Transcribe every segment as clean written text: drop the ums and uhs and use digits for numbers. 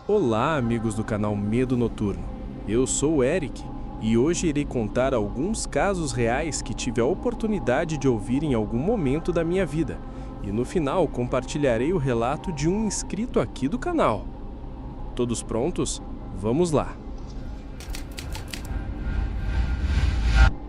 Olá, amigos do canal Medo Noturno. Eu sou o Eric e hoje irei contar alguns casos reais que tive a oportunidade de ouvir em algum momento da minha vida. E no final compartilharei o relato de um inscrito aqui do canal. Todos prontos? Vamos lá!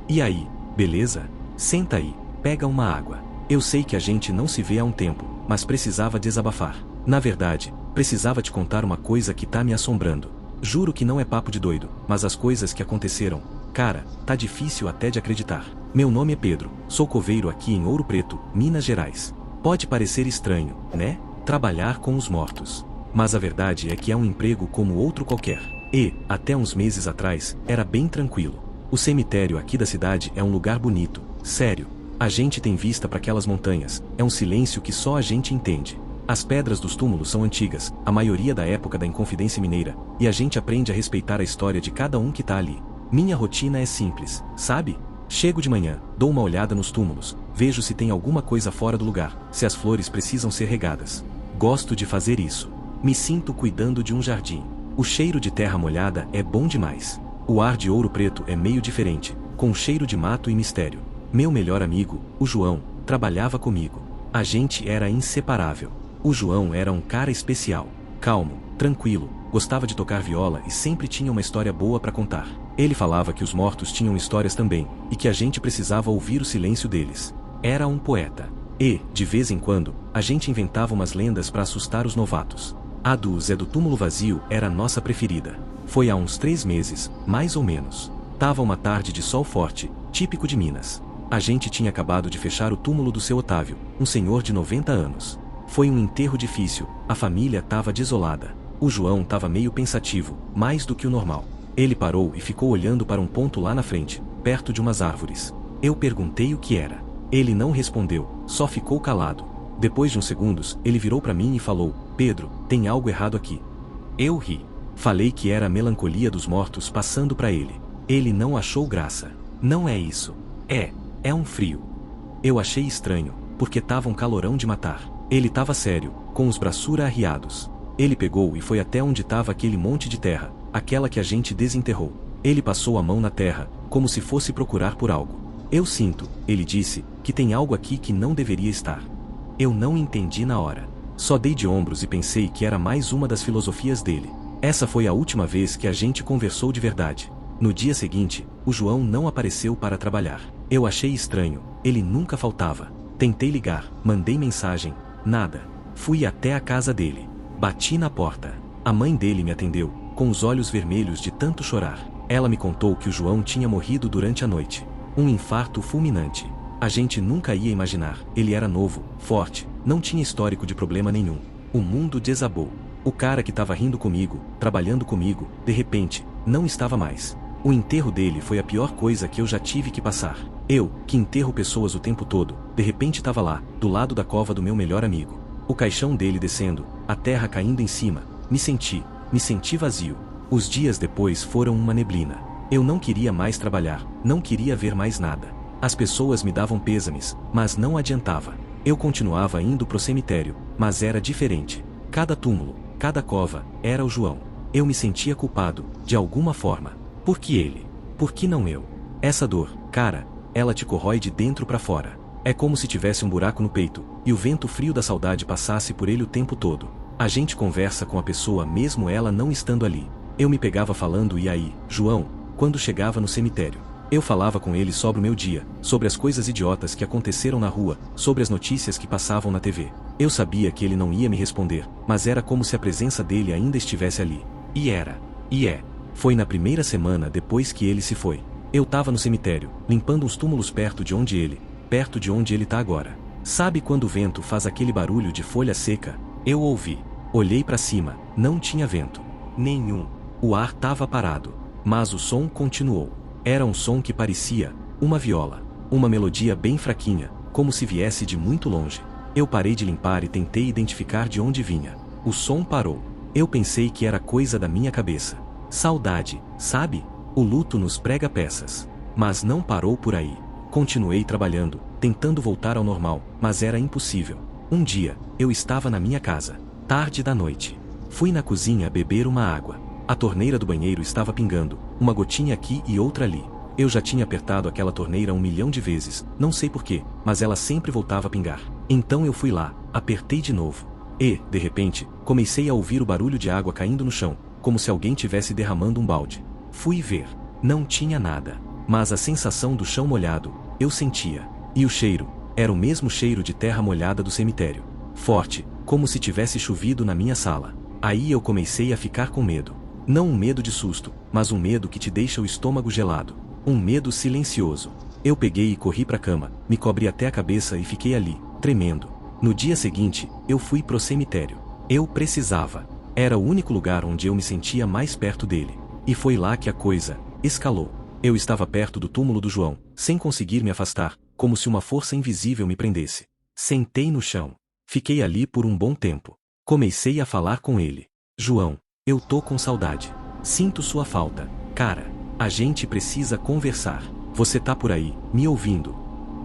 E aí, beleza? Senta aí, pega uma água. Eu sei que a gente não se vê há um tempo, mas precisava desabafar. Na verdade, precisava te contar uma coisa que tá me assombrando. Juro que não é papo de doido, mas as coisas que aconteceram, cara, tá difícil até de acreditar. Meu nome é Pedro, sou coveiro aqui em Ouro Preto, Minas Gerais. Pode parecer estranho, né? Trabalhar com os mortos. Mas a verdade é que é um emprego como outro qualquer. E, até uns meses atrás, era bem tranquilo. O cemitério aqui da cidade é um lugar bonito, sério. A gente tem vista para aquelas montanhas, é um silêncio que só a gente entende. As pedras dos túmulos são antigas, a maioria da época da Inconfidência Mineira, e a gente aprende a respeitar a história de cada um que tá ali. Minha rotina é simples, sabe? Chego de manhã, dou uma olhada nos túmulos, vejo se tem alguma coisa fora do lugar, se as flores precisam ser regadas. Gosto de fazer isso. Me sinto cuidando de um jardim. O cheiro de terra molhada é bom demais. O ar de Ouro Preto é meio diferente, com um cheiro de mato e mistério. Meu melhor amigo, o João, trabalhava comigo. A gente era inseparável. O João era um cara especial, calmo, tranquilo, gostava de tocar viola e sempre tinha uma história boa para contar. Ele falava que os mortos tinham histórias também, e que a gente precisava ouvir o silêncio deles. Era um poeta. E, de vez em quando, a gente inventava umas lendas para assustar os novatos. A do Zé do Túmulo Vazio era a nossa preferida. Foi há uns 3 meses, mais ou menos. Tava uma tarde de sol forte, típico de Minas. A gente tinha acabado de fechar o túmulo do seu Otávio, um senhor de 90 anos. Foi um enterro difícil, a família tava desolada. O João tava meio pensativo, mais do que o normal. Ele parou e ficou olhando para um ponto lá na frente, perto de umas árvores. Eu perguntei o que era. Ele não respondeu, só ficou calado. Depois de uns segundos, ele virou para mim e falou: "Pedro, tem algo errado aqui." Eu ri. Falei que era a melancolia dos mortos passando para ele. Ele não achou graça. "Não é isso. É um frio." Eu achei estranho, porque tava um calorão de matar. Ele tava sério, com os braçura arriados. Ele pegou e foi até onde tava aquele monte de terra, aquela que a gente desenterrou. Ele passou a mão na terra, como se fosse procurar por algo. "Eu sinto," ele disse, "que tem algo aqui que não deveria estar." Eu não entendi na hora. Só dei de ombros e pensei que era mais uma das filosofias dele. Essa foi a última vez que a gente conversou de verdade. No dia seguinte, o João não apareceu para trabalhar. Eu achei estranho, ele nunca faltava. Tentei ligar, mandei mensagem, nada. Fui até a casa dele. Bati na porta. A mãe dele me atendeu, com os olhos vermelhos de tanto chorar. Ela me contou que o João tinha morrido durante a noite. Um infarto fulminante. A gente nunca ia imaginar. Ele era novo, forte, não tinha histórico de problema nenhum. O mundo desabou. O cara que estava rindo comigo, trabalhando comigo, de repente, não estava mais. O enterro dele foi a pior coisa que eu já tive que passar. Eu, que enterro pessoas o tempo todo, de repente estava lá, do lado da cova do meu melhor amigo. O caixão dele descendo, a terra caindo em cima. Me senti vazio. Os dias depois foram uma neblina. Eu não queria mais trabalhar, não queria ver mais nada. As pessoas me davam pêsames, mas não adiantava. Eu continuava indo pro cemitério, mas era diferente. Cada túmulo, cada cova, era o João. Eu me sentia culpado, de alguma forma. Por que ele? Por que não eu? Essa dor, cara, ela te corrói de dentro pra fora. É como se tivesse um buraco no peito, e o vento frio da saudade passasse por ele o tempo todo. A gente conversa com a pessoa mesmo ela não estando ali. Eu me pegava falando "e aí, João?" quando chegava no cemitério. Eu falava com ele sobre o meu dia, sobre as coisas idiotas que aconteceram na rua, sobre as notícias que passavam na TV. Eu sabia que ele não ia me responder, mas era como se a presença dele ainda estivesse ali. E era. E é. Foi na primeira semana depois que ele se foi. Eu tava no cemitério, limpando uns túmulos perto de onde ele tá agora. Sabe quando o vento faz aquele barulho de folha seca? Eu ouvi. Olhei pra cima, não tinha vento nenhum. O ar tava parado, mas o som continuou. Era um som que parecia uma viola, uma melodia bem fraquinha, como se viesse de muito longe. Eu parei de limpar e tentei identificar de onde vinha. O som parou. Eu pensei que era coisa da minha cabeça. Saudade, sabe? O luto nos prega peças. Mas não parou por aí. Continuei trabalhando, tentando voltar ao normal, mas era impossível. Um dia, eu estava na minha casa. Tarde da noite. Fui na cozinha beber uma água. A torneira do banheiro estava pingando, uma gotinha aqui e outra ali. Eu já tinha apertado aquela torneira 1 milhão de vezes, não sei porquê, mas ela sempre voltava a pingar. Então eu fui lá, apertei de novo. E, de repente, comecei a ouvir o barulho de água caindo no chão, como se alguém tivesse derramando um balde. Fui ver. Não tinha nada. Mas a sensação do chão molhado, eu sentia. E o cheiro, era o mesmo cheiro de terra molhada do cemitério. Forte, como se tivesse chovido na minha sala. Aí eu comecei a ficar com medo. Não um medo de susto, mas um medo que te deixa o estômago gelado. Um medo silencioso. Eu peguei e corri para a cama, me cobri até a cabeça e fiquei ali, tremendo. No dia seguinte, eu fui pro cemitério. Eu precisava. Era o único lugar onde eu me sentia mais perto dele. E foi lá que a coisa escalou. Eu estava perto do túmulo do João, sem conseguir me afastar, como se uma força invisível me prendesse. Sentei no chão. Fiquei ali por um bom tempo. Comecei a falar com ele. João, eu tô com saudade. Sinto sua falta. Cara, a gente precisa conversar. Você tá por aí, me ouvindo?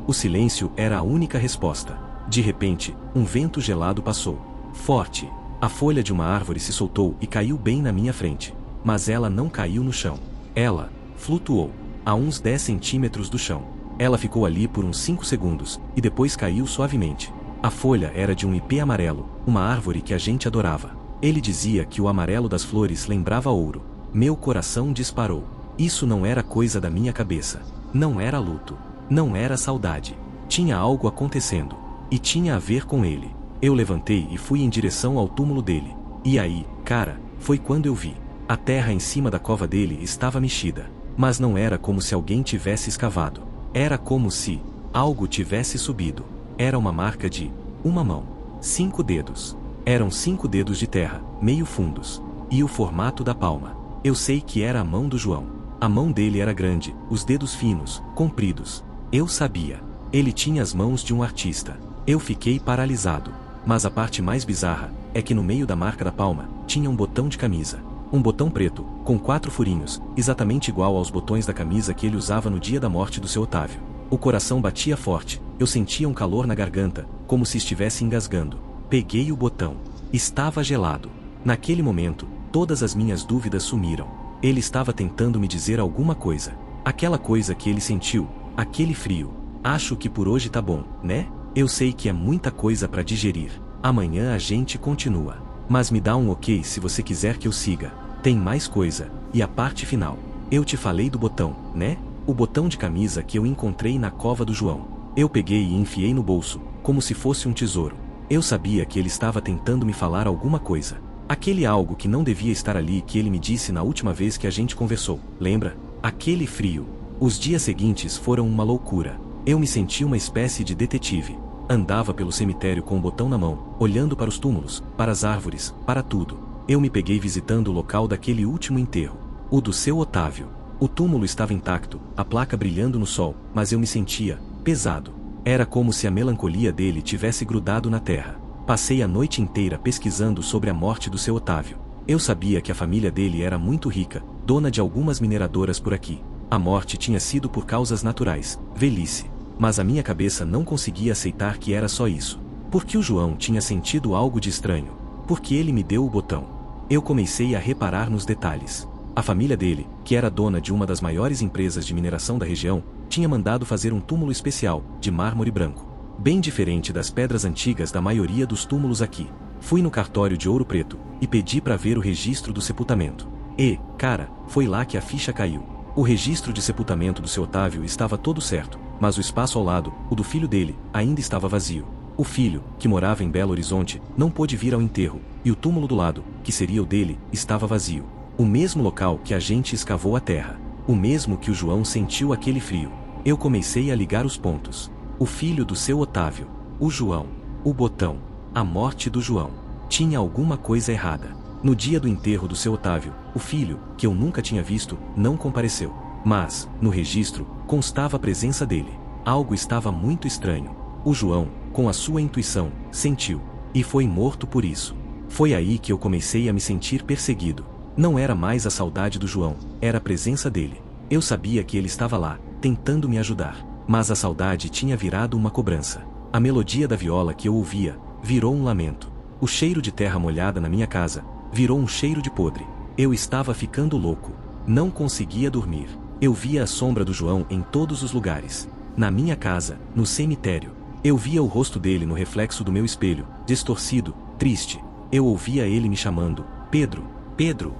O silêncio era a única resposta. De repente, um vento gelado passou. Forte. A folha de uma árvore se soltou e caiu bem na minha frente. Mas ela não caiu no chão. Ela flutuou a uns 10 centímetros do chão. Ela ficou ali por uns 5 segundos, e depois caiu suavemente. A folha era de um ipê amarelo, uma árvore que a gente adorava. Ele dizia que o amarelo das flores lembrava ouro. Meu coração disparou. Isso não era coisa da minha cabeça. Não era luto. Não era saudade. Tinha algo acontecendo. E tinha a ver com ele. Eu levantei e fui em direção ao túmulo dele. E aí, cara, foi quando eu vi. A terra em cima da cova dele estava mexida. Mas não era como se alguém tivesse escavado. Era como se algo tivesse subido. Era uma marca de uma mão. 5 dedos. Eram 5 dedos de terra, meio fundos. E o formato da palma. Eu sei que era a mão do João. A mão dele era grande, os dedos finos, compridos. Eu sabia. Ele tinha as mãos de um artista. Eu fiquei paralisado. Mas a parte mais bizarra é que no meio da marca da palma tinha um botão de camisa. Um botão preto, com 4 furinhos, exatamente igual aos botões da camisa que ele usava no dia da morte do seu Otávio. O coração batia forte, eu sentia um calor na garganta, como se estivesse engasgando. Peguei o botão. Estava gelado. Naquele momento, todas as minhas dúvidas sumiram. Ele estava tentando me dizer alguma coisa. Aquela coisa que ele sentiu, aquele frio. Acho que por hoje tá bom, né? Eu sei que é muita coisa para digerir. Amanhã a gente continua. Mas me dá um ok se você quiser que eu siga. Tem mais coisa, e a parte final. Eu te falei do botão, né? O botão de camisa que eu encontrei na cova do João. Eu peguei e enfiei no bolso, como se fosse um tesouro. Eu sabia que ele estava tentando me falar alguma coisa. Aquele algo que não devia estar ali que ele me disse na última vez que a gente conversou, lembra? Aquele frio. Os dias seguintes foram uma loucura. Eu me senti uma espécie de detetive. Andava pelo cemitério com o botão na mão, olhando para os túmulos, para as árvores, para tudo. Eu me peguei visitando o local daquele último enterro. O do seu Otávio. O túmulo estava intacto, a placa brilhando no sol, mas eu me sentia pesado. Era como se a melancolia dele tivesse grudado na terra. Passei a noite inteira pesquisando sobre a morte do seu Otávio. Eu sabia que a família dele era muito rica, dona de algumas mineradoras por aqui. A morte tinha sido por causas naturais, velhice. Mas a minha cabeça não conseguia aceitar que era só isso. Porque o João tinha sentido algo de estranho. Porque ele me deu o botão. Eu comecei a reparar nos detalhes. A família dele, que era dona de uma das maiores empresas de mineração da região, tinha mandado fazer um túmulo especial, de mármore branco. Bem diferente das pedras antigas da maioria dos túmulos aqui. Fui no cartório de Ouro Preto, e pedi para ver o registro do sepultamento. E, cara, foi lá que a ficha caiu. O registro de sepultamento do seu Otávio estava todo certo, mas o espaço ao lado, o do filho dele, ainda estava vazio. O filho, que morava em Belo Horizonte, não pôde vir ao enterro, e o túmulo do lado, que seria o dele, estava vazio. O mesmo local que a gente escavou a terra. O mesmo que o João sentiu aquele frio. Eu comecei a ligar os pontos. O filho do seu Otávio. O João. O botão. A morte do João. Tinha alguma coisa errada. No dia do enterro do seu Otávio, o filho, que eu nunca tinha visto, não compareceu. Mas, no registro, constava a presença dele. Algo estava muito estranho. O João, com a sua intuição, sentiu. E foi morto por isso. Foi aí que eu comecei a me sentir perseguido. Não era mais a saudade do João, era a presença dele. Eu sabia que ele estava lá, tentando me ajudar. Mas a saudade tinha virado uma cobrança. A melodia da viola que eu ouvia, virou um lamento. O cheiro de terra molhada na minha casa, virou um cheiro de podre. Eu estava ficando louco. Não conseguia dormir. Eu via a sombra do João em todos os lugares. Na minha casa, no cemitério. Eu via o rosto dele no reflexo do meu espelho, distorcido, triste. Eu ouvia ele me chamando: Pedro, Pedro.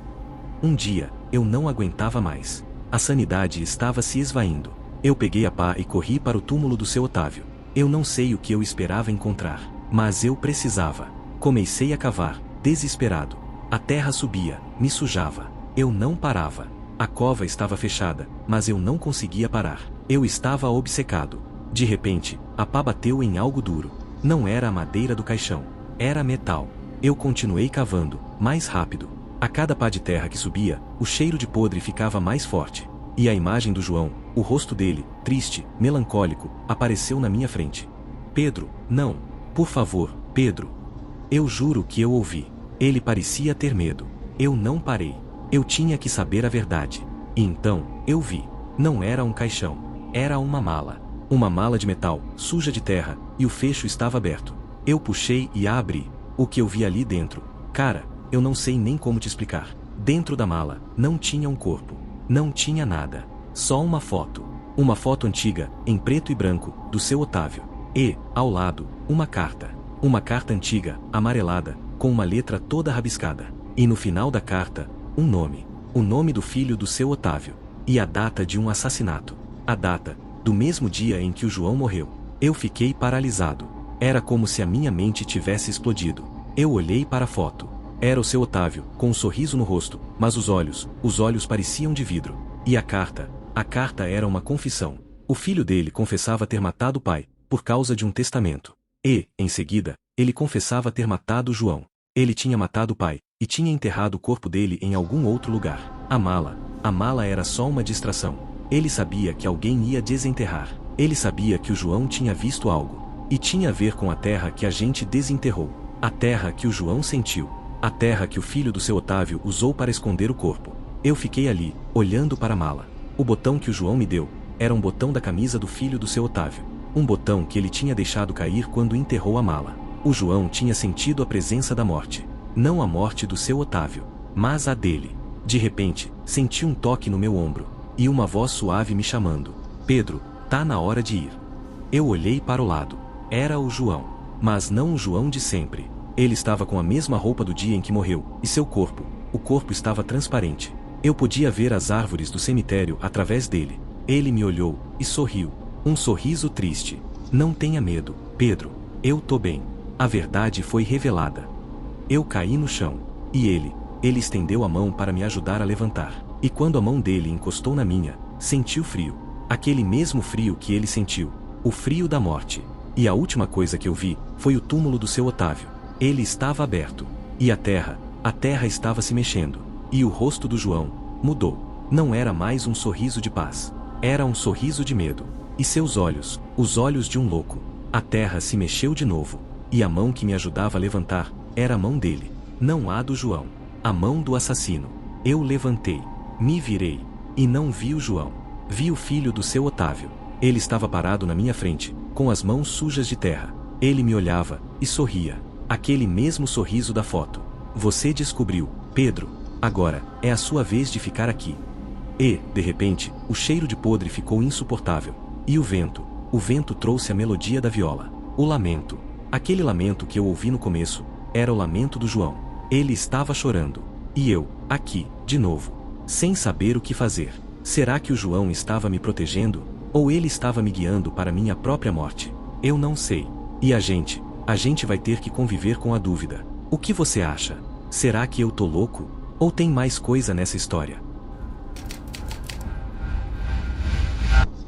Um dia, eu não aguentava mais. A sanidade estava se esvaindo. Eu peguei a pá e corri para o túmulo do seu Otávio. Eu não sei o que eu esperava encontrar, mas eu precisava. Comecei a cavar, desesperado. A terra subia, me sujava. Eu não parava. A cova estava fechada, mas eu não conseguia parar. Eu estava obcecado. De repente, a pá bateu em algo duro. Não era a madeira do caixão. Era metal. Eu continuei cavando, mais rápido. A cada pá de terra que subia, o cheiro de podre ficava mais forte. E a imagem do João, o rosto dele, triste, melancólico, apareceu na minha frente. Pedro, não. Por favor, Pedro. Eu juro que eu ouvi. Ele parecia ter medo. Eu não parei. Eu tinha que saber a verdade. E então, eu vi. Não era um caixão. Era uma mala. Uma mala de metal, suja de terra, e o fecho estava aberto. Eu puxei e a abri. O que eu vi ali dentro? Cara, eu não sei nem como te explicar. Dentro da mala, não tinha um corpo. Não tinha nada. Só uma foto. Uma foto antiga, em preto e branco, do seu Otávio. E, ao lado, uma carta. Uma carta antiga, amarelada, com uma letra toda rabiscada. E no final da carta, um nome. O nome do filho do seu Otávio. E a data de um assassinato. A data, do mesmo dia em que o João morreu. Eu fiquei paralisado. Era como se a minha mente tivesse explodido. Eu olhei para a foto. Era o seu Otávio, com um sorriso no rosto, mas os olhos pareciam de vidro. E a carta era uma confissão. O filho dele confessava ter matado o pai, por causa de um testamento. E, em seguida, ele confessava ter matado João. Ele tinha matado o pai, e tinha enterrado o corpo dele em algum outro lugar. A mala era só uma distração. Ele sabia que alguém ia desenterrar. Ele sabia que o João tinha visto algo. E tinha a ver com a terra que a gente desenterrou. A terra que o João sentiu. A terra que o filho do seu Otávio usou para esconder o corpo. Eu fiquei ali, olhando para a mala. O botão que o João me deu era um botão da camisa do filho do seu Otávio. Um botão que ele tinha deixado cair quando enterrou a mala. O João tinha sentido a presença da morte. Não a morte do seu Otávio, mas a dele. De repente, senti um toque no meu ombro. E uma voz suave me chamando. Pedro, tá na hora de ir. Eu olhei para o lado. Era o João. Mas não o João de sempre. Ele estava com a mesma roupa do dia em que morreu, e seu corpo, o corpo estava transparente. Eu podia ver as árvores do cemitério através dele. Ele me olhou, e sorriu. Um sorriso triste. Não tenha medo, Pedro. Eu tô bem. A verdade foi revelada. Eu caí no chão. E ele estendeu a mão para me ajudar a levantar. E quando a mão dele encostou na minha, senti o frio. Aquele mesmo frio que ele sentiu. O frio da morte. E a última coisa que eu vi, foi o túmulo do seu Otávio. Ele estava aberto. E a terra estava se mexendo. E o rosto do João mudou. Não era mais um sorriso de paz. Era um sorriso de medo. E seus olhos, os olhos de um louco. A terra se mexeu de novo. E a mão que me ajudava a levantar, era a mão dele. Não a do João. A mão do assassino. Eu levantei. Me virei. E não vi o João. Vi o filho do seu Otávio. Ele estava parado na minha frente, com as mãos sujas de terra. Ele me olhava, e sorria. Aquele mesmo sorriso da foto. Você descobriu, Pedro. Agora, é a sua vez de ficar aqui. E, de repente, o cheiro de podre ficou insuportável. E o vento trouxe a melodia da viola. O lamento. Aquele lamento que eu ouvi no começo, era o lamento do João. Ele estava chorando. E eu, aqui, de novo. Sem saber o que fazer. Será que o João estava me protegendo? Ou ele estava me guiando para minha própria morte? Eu não sei. E a gente vai ter que conviver com a dúvida. O que você acha? Será que eu tô louco? Ou tem mais coisa nessa história?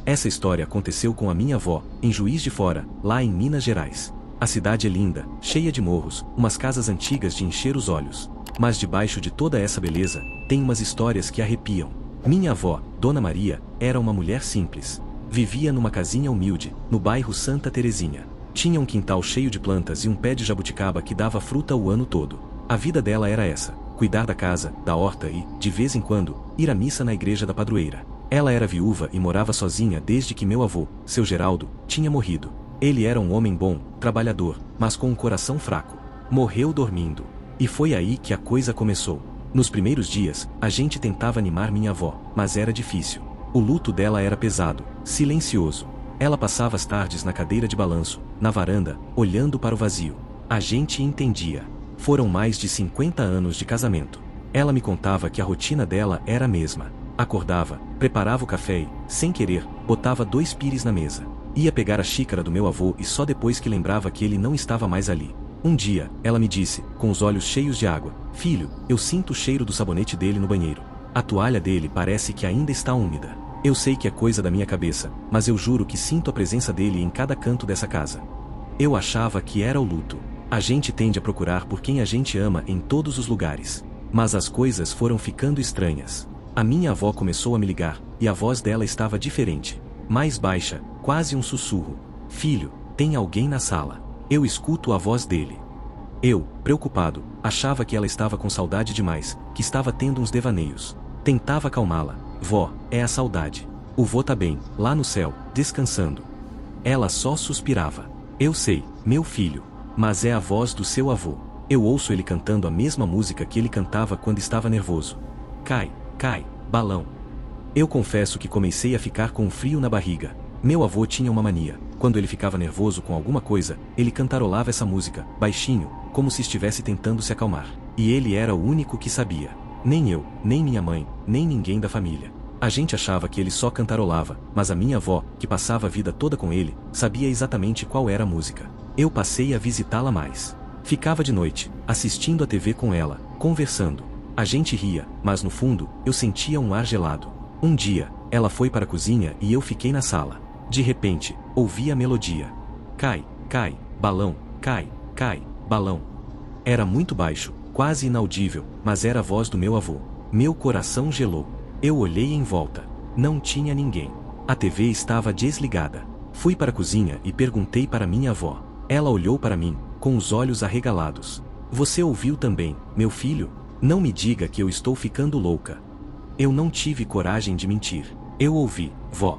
Essa história aconteceu com a minha avó, em Juiz de Fora, lá em Minas Gerais. A cidade é linda, cheia de morros, umas casas antigas de encher os olhos. Mas debaixo de toda essa beleza, tem umas histórias que arrepiam. Minha avó, Dona Maria, era uma mulher simples. Vivia numa casinha humilde, no bairro Santa Terezinha. Tinha um quintal cheio de plantas e um pé de jabuticaba que dava fruta o ano todo. A vida dela era essa: cuidar da casa, da horta e, de vez em quando, ir à missa na igreja da padroeira. Ela era viúva e morava sozinha desde que meu avô, seu Geraldo, tinha morrido. Ele era um homem bom, trabalhador, mas com um coração fraco. Morreu dormindo. E foi aí que a coisa começou. Nos primeiros dias, a gente tentava animar minha avó, mas era difícil. O luto dela era pesado, silencioso. Ela passava as tardes na cadeira de balanço, na varanda, olhando para o vazio. A gente entendia. Foram mais de 50 anos de casamento. Ela me contava que a rotina dela era a mesma. Acordava, preparava o café e, sem querer, botava 2 pires na mesa. Ia pegar a xícara do meu avô e só depois que lembrava que ele não estava mais ali. Um dia, ela me disse, com os olhos cheios de água: "Filho, eu sinto o cheiro do sabonete dele no banheiro. A toalha dele parece que ainda está úmida. Eu sei que é coisa da minha cabeça, mas eu juro que sinto a presença dele em cada canto dessa casa." Eu achava que era o luto. A gente tende a procurar por quem a gente ama em todos os lugares. Mas as coisas foram ficando estranhas. A minha avó começou a me ligar, e a voz dela estava diferente. Mais baixa, quase um sussurro. "Filho, tem alguém na sala." Eu escuto a voz dele. Eu, preocupado, achava que ela estava com saudade demais, que estava tendo uns devaneios. Tentava acalmá-la. "Vó, é a saudade. O vô tá bem, lá no céu, descansando." Ela só suspirava. "Eu sei, meu filho. Mas é a voz do seu avô. Eu ouço ele cantando a mesma música que ele cantava quando estava nervoso. Cai, cai, balão." Eu confesso que comecei a ficar com um frio na barriga. Meu avô tinha uma mania. Quando ele ficava nervoso com alguma coisa, ele cantarolava essa música, baixinho, como se estivesse tentando se acalmar. E ele era o único que sabia. Nem eu, nem minha mãe, nem ninguém da família. A gente achava que ele só cantarolava, mas a minha avó, que passava a vida toda com ele, sabia exatamente qual era a música. Eu passei a visitá-la mais. Ficava de noite, assistindo a TV com ela, conversando. A gente ria, mas no fundo, eu sentia um ar gelado. Um dia, ela foi para a cozinha e eu fiquei na sala. De repente, ouvi a melodia. Cai, cai, balão, cai, cai, balão. Era muito baixo, quase inaudível, mas era a voz do meu avô. Meu coração gelou. Eu olhei em volta. Não tinha ninguém. A TV estava desligada. Fui para a cozinha e perguntei para minha avó. Ela olhou para mim, com os olhos arregalados. "Você ouviu também, meu filho? Não me diga que eu estou ficando louca." Eu não tive coragem de mentir. Eu ouvi, vó.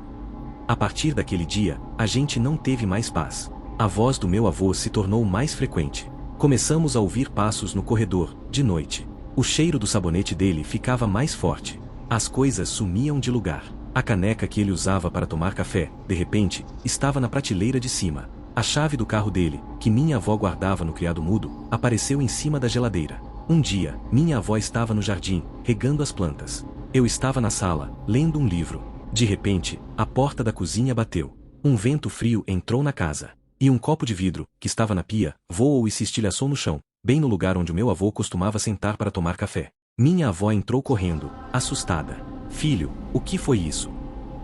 A partir daquele dia, a gente não teve mais paz. A voz do meu avô se tornou mais frequente. Começamos a ouvir passos no corredor, de noite. O cheiro do sabonete dele ficava mais forte. As coisas sumiam de lugar. A caneca que ele usava para tomar café, de repente, estava na prateleira de cima. A chave do carro dele, que minha avó guardava no criado mudo, apareceu em cima da geladeira. Um dia, minha avó estava no jardim, regando as plantas. Eu estava na sala, lendo um livro. De repente, a porta da cozinha bateu. Um vento frio entrou na casa. E um copo de vidro, que estava na pia, voou e se estilhaçou no chão, bem no lugar onde o meu avô costumava sentar para tomar café. Minha avó entrou correndo, assustada. "Filho, o que foi isso?"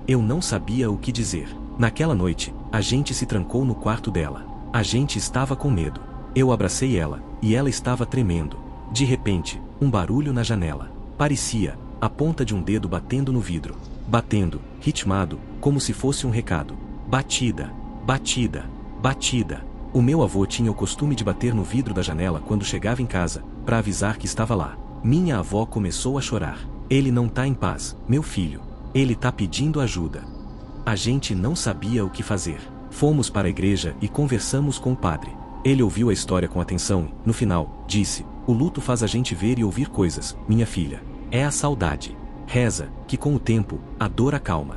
Eu não sabia o que dizer. Naquela noite, a gente se trancou no quarto dela. A gente estava com medo. Eu abracei ela, e ela estava tremendo. De repente, um barulho na janela. Parecia a ponta de um dedo batendo no vidro. Batendo, ritmado, como se fosse um recado. Batida, batida, batida. O meu avô tinha o costume de bater no vidro da janela quando chegava em casa, para avisar que estava lá. Minha avó começou a chorar. "Ele não tá em paz, meu filho. Ele tá pedindo ajuda." A gente não sabia o que fazer. Fomos para a igreja e conversamos com o padre. Ele ouviu a história com atenção e, no final, disse: "O luto faz a gente ver e ouvir coisas, minha filha. É a saudade. Reza, que com o tempo, a dor acalma."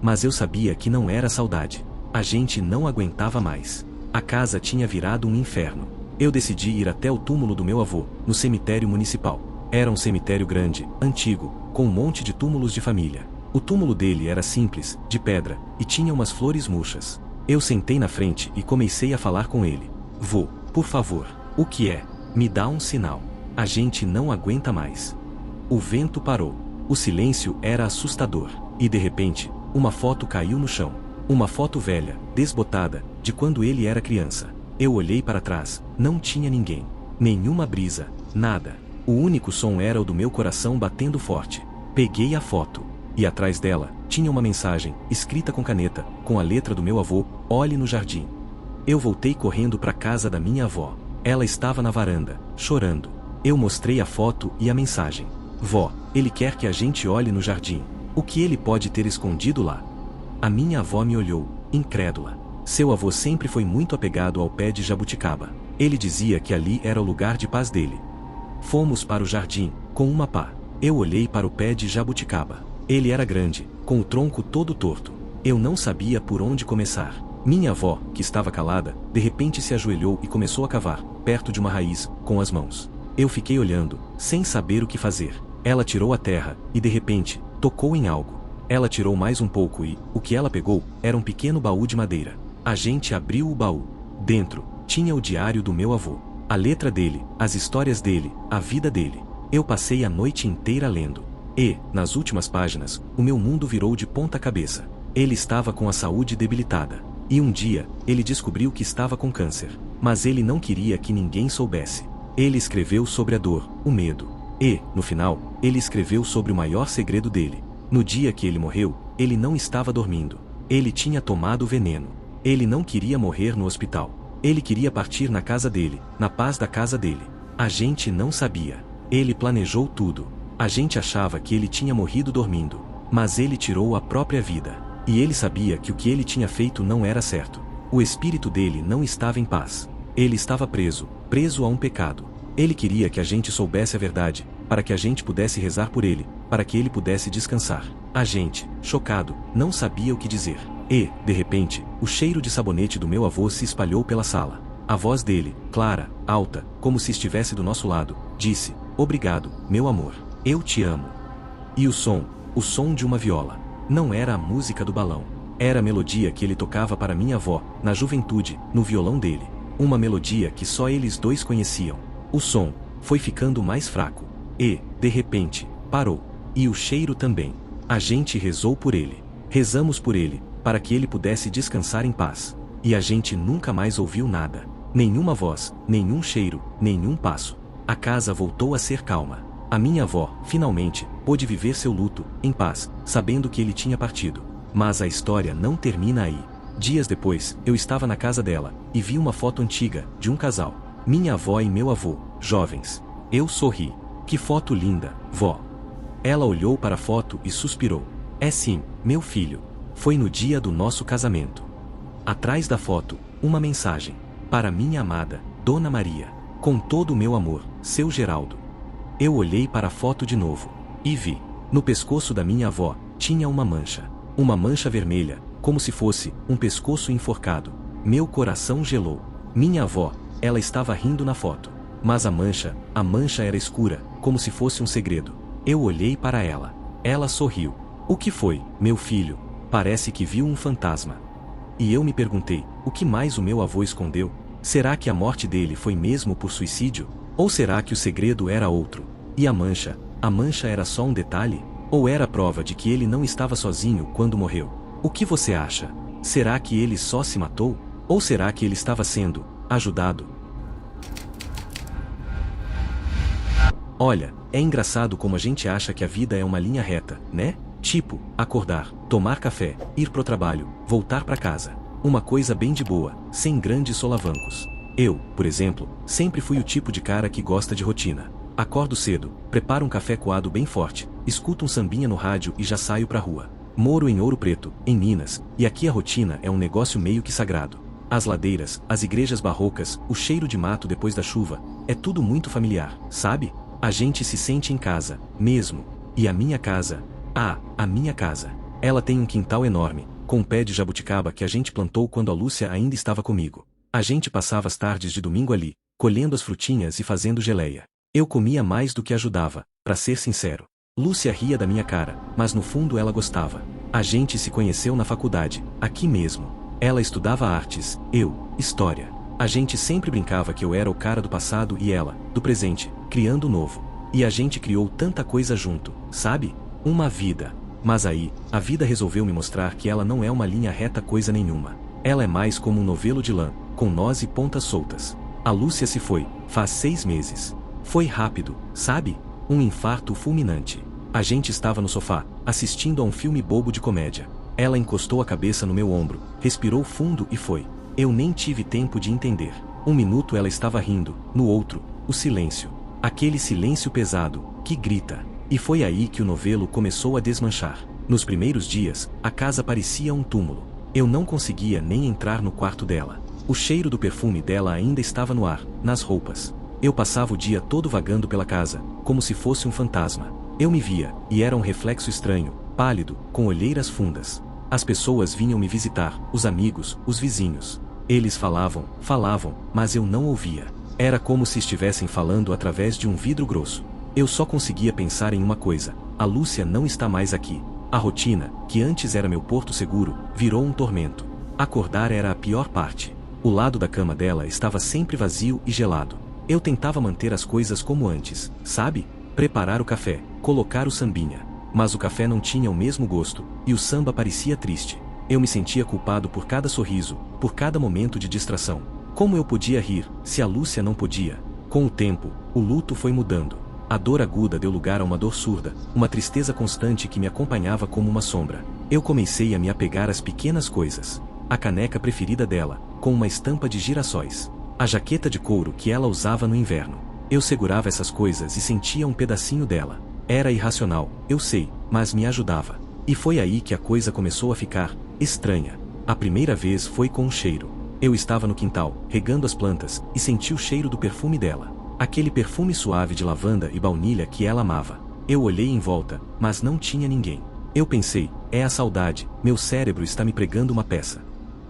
Mas eu sabia que não era saudade. A gente não aguentava mais. A casa tinha virado um inferno. Eu decidi ir até o túmulo do meu avô, no cemitério municipal. Era um cemitério grande, antigo, com um monte de túmulos de família. O túmulo dele era simples, de pedra, e tinha umas flores murchas. Eu sentei na frente e comecei a falar com ele. "Vô, por favor, o que é? Me dá um sinal. A gente não aguenta mais." O vento parou. O silêncio era assustador. E de repente, uma foto caiu no chão. Uma foto velha, desbotada, de quando ele era criança. Eu olhei para trás, não tinha ninguém. Nenhuma brisa, nada. O único som era o do meu coração batendo forte. Peguei a foto. E atrás dela, tinha uma mensagem, escrita com caneta, com a letra do meu avô: "Olhe no jardim." Eu voltei correndo para a casa da minha avó. Ela estava na varanda, chorando. Eu mostrei a foto e a mensagem. "Vó, ele quer que a gente olhe no jardim. O que ele pode ter escondido lá?" A minha avó me olhou, incrédula. Seu avô sempre foi muito apegado ao pé de jabuticaba. Ele dizia que ali era o lugar de paz dele. Fomos para o jardim, com uma pá. Eu olhei para o pé de jabuticaba. Ele era grande, com o tronco todo torto. Eu não sabia por onde começar. Minha avó, que estava calada, de repente se ajoelhou e começou a cavar, perto de uma raiz, com as mãos. Eu fiquei olhando, sem saber o que fazer. Ela tirou a terra, e de repente, tocou em algo. Ela tirou mais um pouco e, o que ela pegou, era um pequeno baú de madeira. A gente abriu o baú. Dentro, tinha o diário do meu avô. A letra dele, as histórias dele, a vida dele. Eu passei a noite inteira lendo. E, nas últimas páginas, o meu mundo virou de ponta cabeça. Ele estava com a saúde debilitada. E um dia, ele descobriu que estava com câncer. Mas ele não queria que ninguém soubesse. Ele escreveu sobre a dor, o medo. E, no final, ele escreveu sobre o maior segredo dele. No dia que ele morreu, ele não estava dormindo. Ele tinha tomado veneno. Ele não queria morrer no hospital. Ele queria partir na casa dele, na paz da casa dele. A gente não sabia. Ele planejou tudo. A gente achava que ele tinha morrido dormindo. Mas ele tirou a própria vida. E ele sabia que o que ele tinha feito não era certo. O espírito dele não estava em paz. Ele estava preso a um pecado. Ele queria que a gente soubesse a verdade, para que a gente pudesse rezar por ele, para que ele pudesse descansar. A gente, chocado, não sabia o que dizer. E, de repente, o cheiro de sabonete do meu avô se espalhou pela sala. A voz dele, clara, alta, como se estivesse do nosso lado, disse: "Obrigado, meu amor. Eu te amo." E o som de uma viola. Não era a música do balão. Era a melodia que ele tocava para minha avó, na juventude, no violão dele. Uma melodia que só eles dois conheciam. O som foi ficando mais fraco. E, de repente, parou. E o cheiro também. A gente rezou por ele. Rezamos por ele, para que ele pudesse descansar em paz. E a gente nunca mais ouviu nada. Nenhuma voz, nenhum cheiro, nenhum passo. A casa voltou a ser calma. A minha avó, finalmente, pôde viver seu luto, em paz, sabendo que ele tinha partido. Mas a história não termina aí. Dias depois, eu estava na casa dela, e vi uma foto antiga, de um casal. Minha avó e meu avô, jovens. Eu sorri. "Que foto linda, vó." Ela olhou para a foto e suspirou. "É sim, meu filho. Foi no dia do nosso casamento." Atrás da foto, uma mensagem. "Para minha amada, Dona Maria. Com todo o meu amor, seu Geraldo." Eu olhei para a foto de novo. E vi. No pescoço da minha avó, tinha uma mancha. Uma mancha vermelha, como se fosse um pescoço enforcado. Meu coração gelou. Minha avó, ela estava rindo na foto. Mas a mancha era escura, como se fosse um segredo. Eu olhei para ela. Ela sorriu. "O que foi, meu filho? Parece que viu um fantasma." E eu me perguntei, o que mais o meu avô escondeu? Será que a morte dele foi mesmo por suicídio? Ou será que o segredo era outro? E a mancha era só um detalhe? Ou era prova de que ele não estava sozinho quando morreu? O que você acha? Será que ele só se matou? Ou será que ele estava sendo ajudado? Olha, é engraçado como a gente acha que a vida é uma linha reta, né? Tipo, acordar, tomar café, ir pro trabalho, voltar para casa. Uma coisa bem de boa, sem grandes solavancos. Eu, por exemplo, sempre fui o tipo de cara que gosta de rotina. Acordo cedo, preparo um café coado bem forte, escuto um sambinha no rádio e já saio pra rua. Moro em Ouro Preto, em Minas, e aqui a rotina é um negócio meio que sagrado. As ladeiras, as igrejas barrocas, o cheiro de mato depois da chuva, é tudo muito familiar, sabe? A gente se sente em casa, mesmo. E a minha casa? A minha casa. Ela tem um quintal enorme, com um pé de jabuticaba que a gente plantou quando a Lúcia ainda estava comigo. A gente passava as tardes de domingo ali, colhendo as frutinhas e fazendo geleia. Eu comia mais do que ajudava, pra ser sincero. Lúcia ria da minha cara, mas no fundo ela gostava. A gente se conheceu na faculdade, aqui mesmo. Ela estudava artes, eu, história. A gente sempre brincava que eu era o cara do passado e ela, do presente, criando o novo. E a gente criou tanta coisa junto, sabe? Uma vida. Mas aí, a vida resolveu me mostrar que ela não é uma linha reta coisa nenhuma. Ela é mais como um novelo de lã, com nós e pontas soltas. A Lúcia se foi, faz 6 meses. Foi rápido, sabe? Um infarto fulminante. A gente estava no sofá, assistindo a um filme bobo de comédia. Ela encostou a cabeça no meu ombro, respirou fundo e foi. Eu nem tive tempo de entender. Um minuto ela estava rindo, no outro, o silêncio. Aquele silêncio pesado, que grita. E foi aí que o novelo começou a desmanchar. Nos primeiros dias, a casa parecia um túmulo. Eu não conseguia nem entrar no quarto dela. O cheiro do perfume dela ainda estava no ar, nas roupas. Eu passava o dia todo vagando pela casa, como se fosse um fantasma. Eu me via, e era um reflexo estranho, pálido, com olheiras fundas. As pessoas vinham me visitar, os amigos, os vizinhos. Eles falavam, mas eu não ouvia. Era como se estivessem falando através de um vidro grosso. Eu só conseguia pensar em uma coisa: a Lúcia não está mais aqui. A rotina, que antes era meu porto seguro, virou um tormento. Acordar era a pior parte. O lado da cama dela estava sempre vazio e gelado. Eu tentava manter as coisas como antes, sabe? Preparar o café, colocar o sambinha. Mas o café não tinha o mesmo gosto, e o samba parecia triste. Eu me sentia culpado por cada sorriso, por cada momento de distração. Como eu podia rir, se a Lúcia não podia? Com o tempo, o luto foi mudando. A dor aguda deu lugar a uma dor surda, uma tristeza constante que me acompanhava como uma sombra. Eu comecei a me apegar às pequenas coisas. A caneca preferida dela, com uma estampa de girassóis. A jaqueta de couro que ela usava no inverno. Eu segurava essas coisas e sentia um pedacinho dela. Era irracional, eu sei, mas me ajudava. E foi aí que a coisa começou a ficar estranha. A primeira vez foi com um cheiro. Eu estava no quintal, regando as plantas, e senti o cheiro do perfume dela. Aquele perfume suave de lavanda e baunilha que ela amava. Eu olhei em volta, mas não tinha ninguém. Eu pensei, é a saudade, meu cérebro está me pregando uma peça.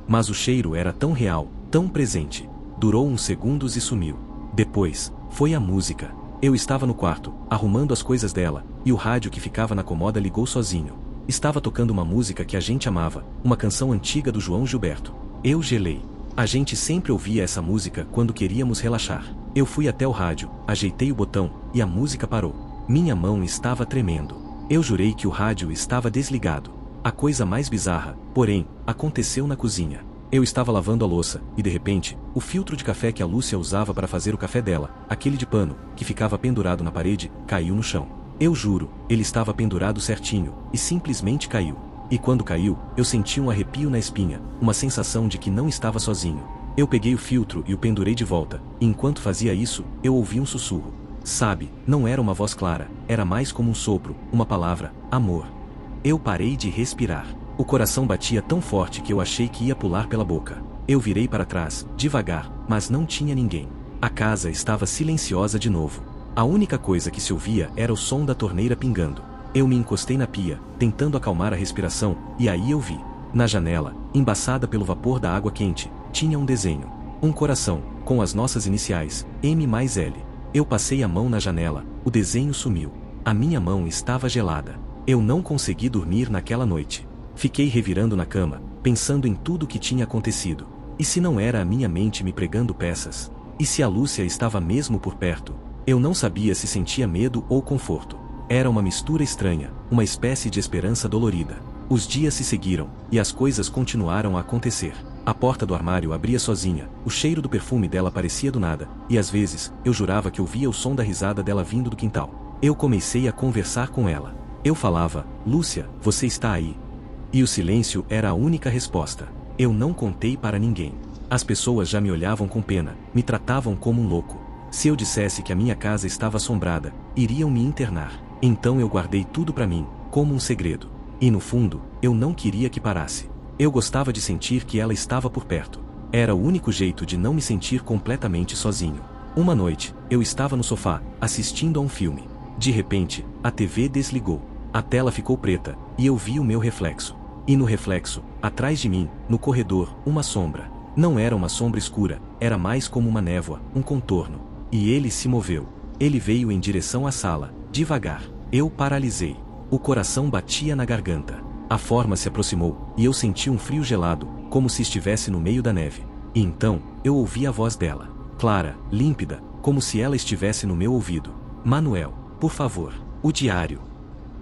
Mas o cheiro era tão real, tão presente. Durou uns segundos e sumiu. Depois, foi a música. Eu estava no quarto, arrumando as coisas dela, e o rádio que ficava na comoda ligou sozinho. Estava tocando uma música que a gente amava, uma canção antiga do João Gilberto. Eu gelei. A gente sempre ouvia essa música quando queríamos relaxar. Eu fui até o rádio, ajeitei o botão, e a música parou. Minha mão estava tremendo. Eu jurei que o rádio estava desligado. A coisa mais bizarra, porém, aconteceu na cozinha. Eu estava lavando a louça, e de repente, o filtro de café que a Lúcia usava para fazer o café dela, aquele de pano, que ficava pendurado na parede, caiu no chão. Eu juro, ele estava pendurado certinho, e simplesmente caiu. E quando caiu, eu senti um arrepio na espinha, uma sensação de que não estava sozinho. Eu peguei o filtro e o pendurei de volta, e enquanto fazia isso, eu ouvi um sussurro. Sabe, não era uma voz clara, era mais como um sopro, uma palavra: amor. Eu parei de respirar. O coração batia tão forte que eu achei que ia pular pela boca. Eu virei para trás, devagar, mas não tinha ninguém. A casa estava silenciosa de novo. A única coisa que se ouvia era o som da torneira pingando. Eu me encostei na pia, tentando acalmar a respiração, e aí eu vi. Na janela, embaçada pelo vapor da água quente, tinha um desenho. Um coração, com as nossas iniciais, M mais L. Eu passei a mão na janela, o desenho sumiu. A minha mão estava gelada. Eu não consegui dormir naquela noite. Fiquei revirando na cama, pensando em tudo o que tinha acontecido. E se não era a minha mente me pregando peças? E se a Lúcia estava mesmo por perto? Eu não sabia se sentia medo ou conforto. Era uma mistura estranha, uma espécie de esperança dolorida. Os dias se seguiram, e as coisas continuaram a acontecer. A porta do armário abria sozinha, o cheiro do perfume dela aparecia do nada, e às vezes, eu jurava que ouvia o som da risada dela vindo do quintal. Eu comecei a conversar com ela. Eu falava: Lúcia, você está aí? E o silêncio era a única resposta. Eu não contei para ninguém. As pessoas já me olhavam com pena, me tratavam como um louco. Se eu dissesse que a minha casa estava assombrada, iriam me internar. Então eu guardei tudo para mim, como um segredo. E no fundo, eu não queria que parasse. Eu gostava de sentir que ela estava por perto. Era o único jeito de não me sentir completamente sozinho. Uma noite, eu estava no sofá, assistindo a um filme. De repente, a TV desligou. A tela ficou preta, e eu vi o meu reflexo. E no reflexo, atrás de mim, no corredor, uma sombra. Não era uma sombra escura, era mais como uma névoa, um contorno. E ele se moveu. Ele veio em direção à sala, devagar. Eu paralisei. O coração batia na garganta. A forma se aproximou, e eu senti um frio gelado, como se estivesse no meio da neve. E então, eu ouvi a voz dela. Clara, límpida, como se ela estivesse no meu ouvido. Manuel, por favor, o diário.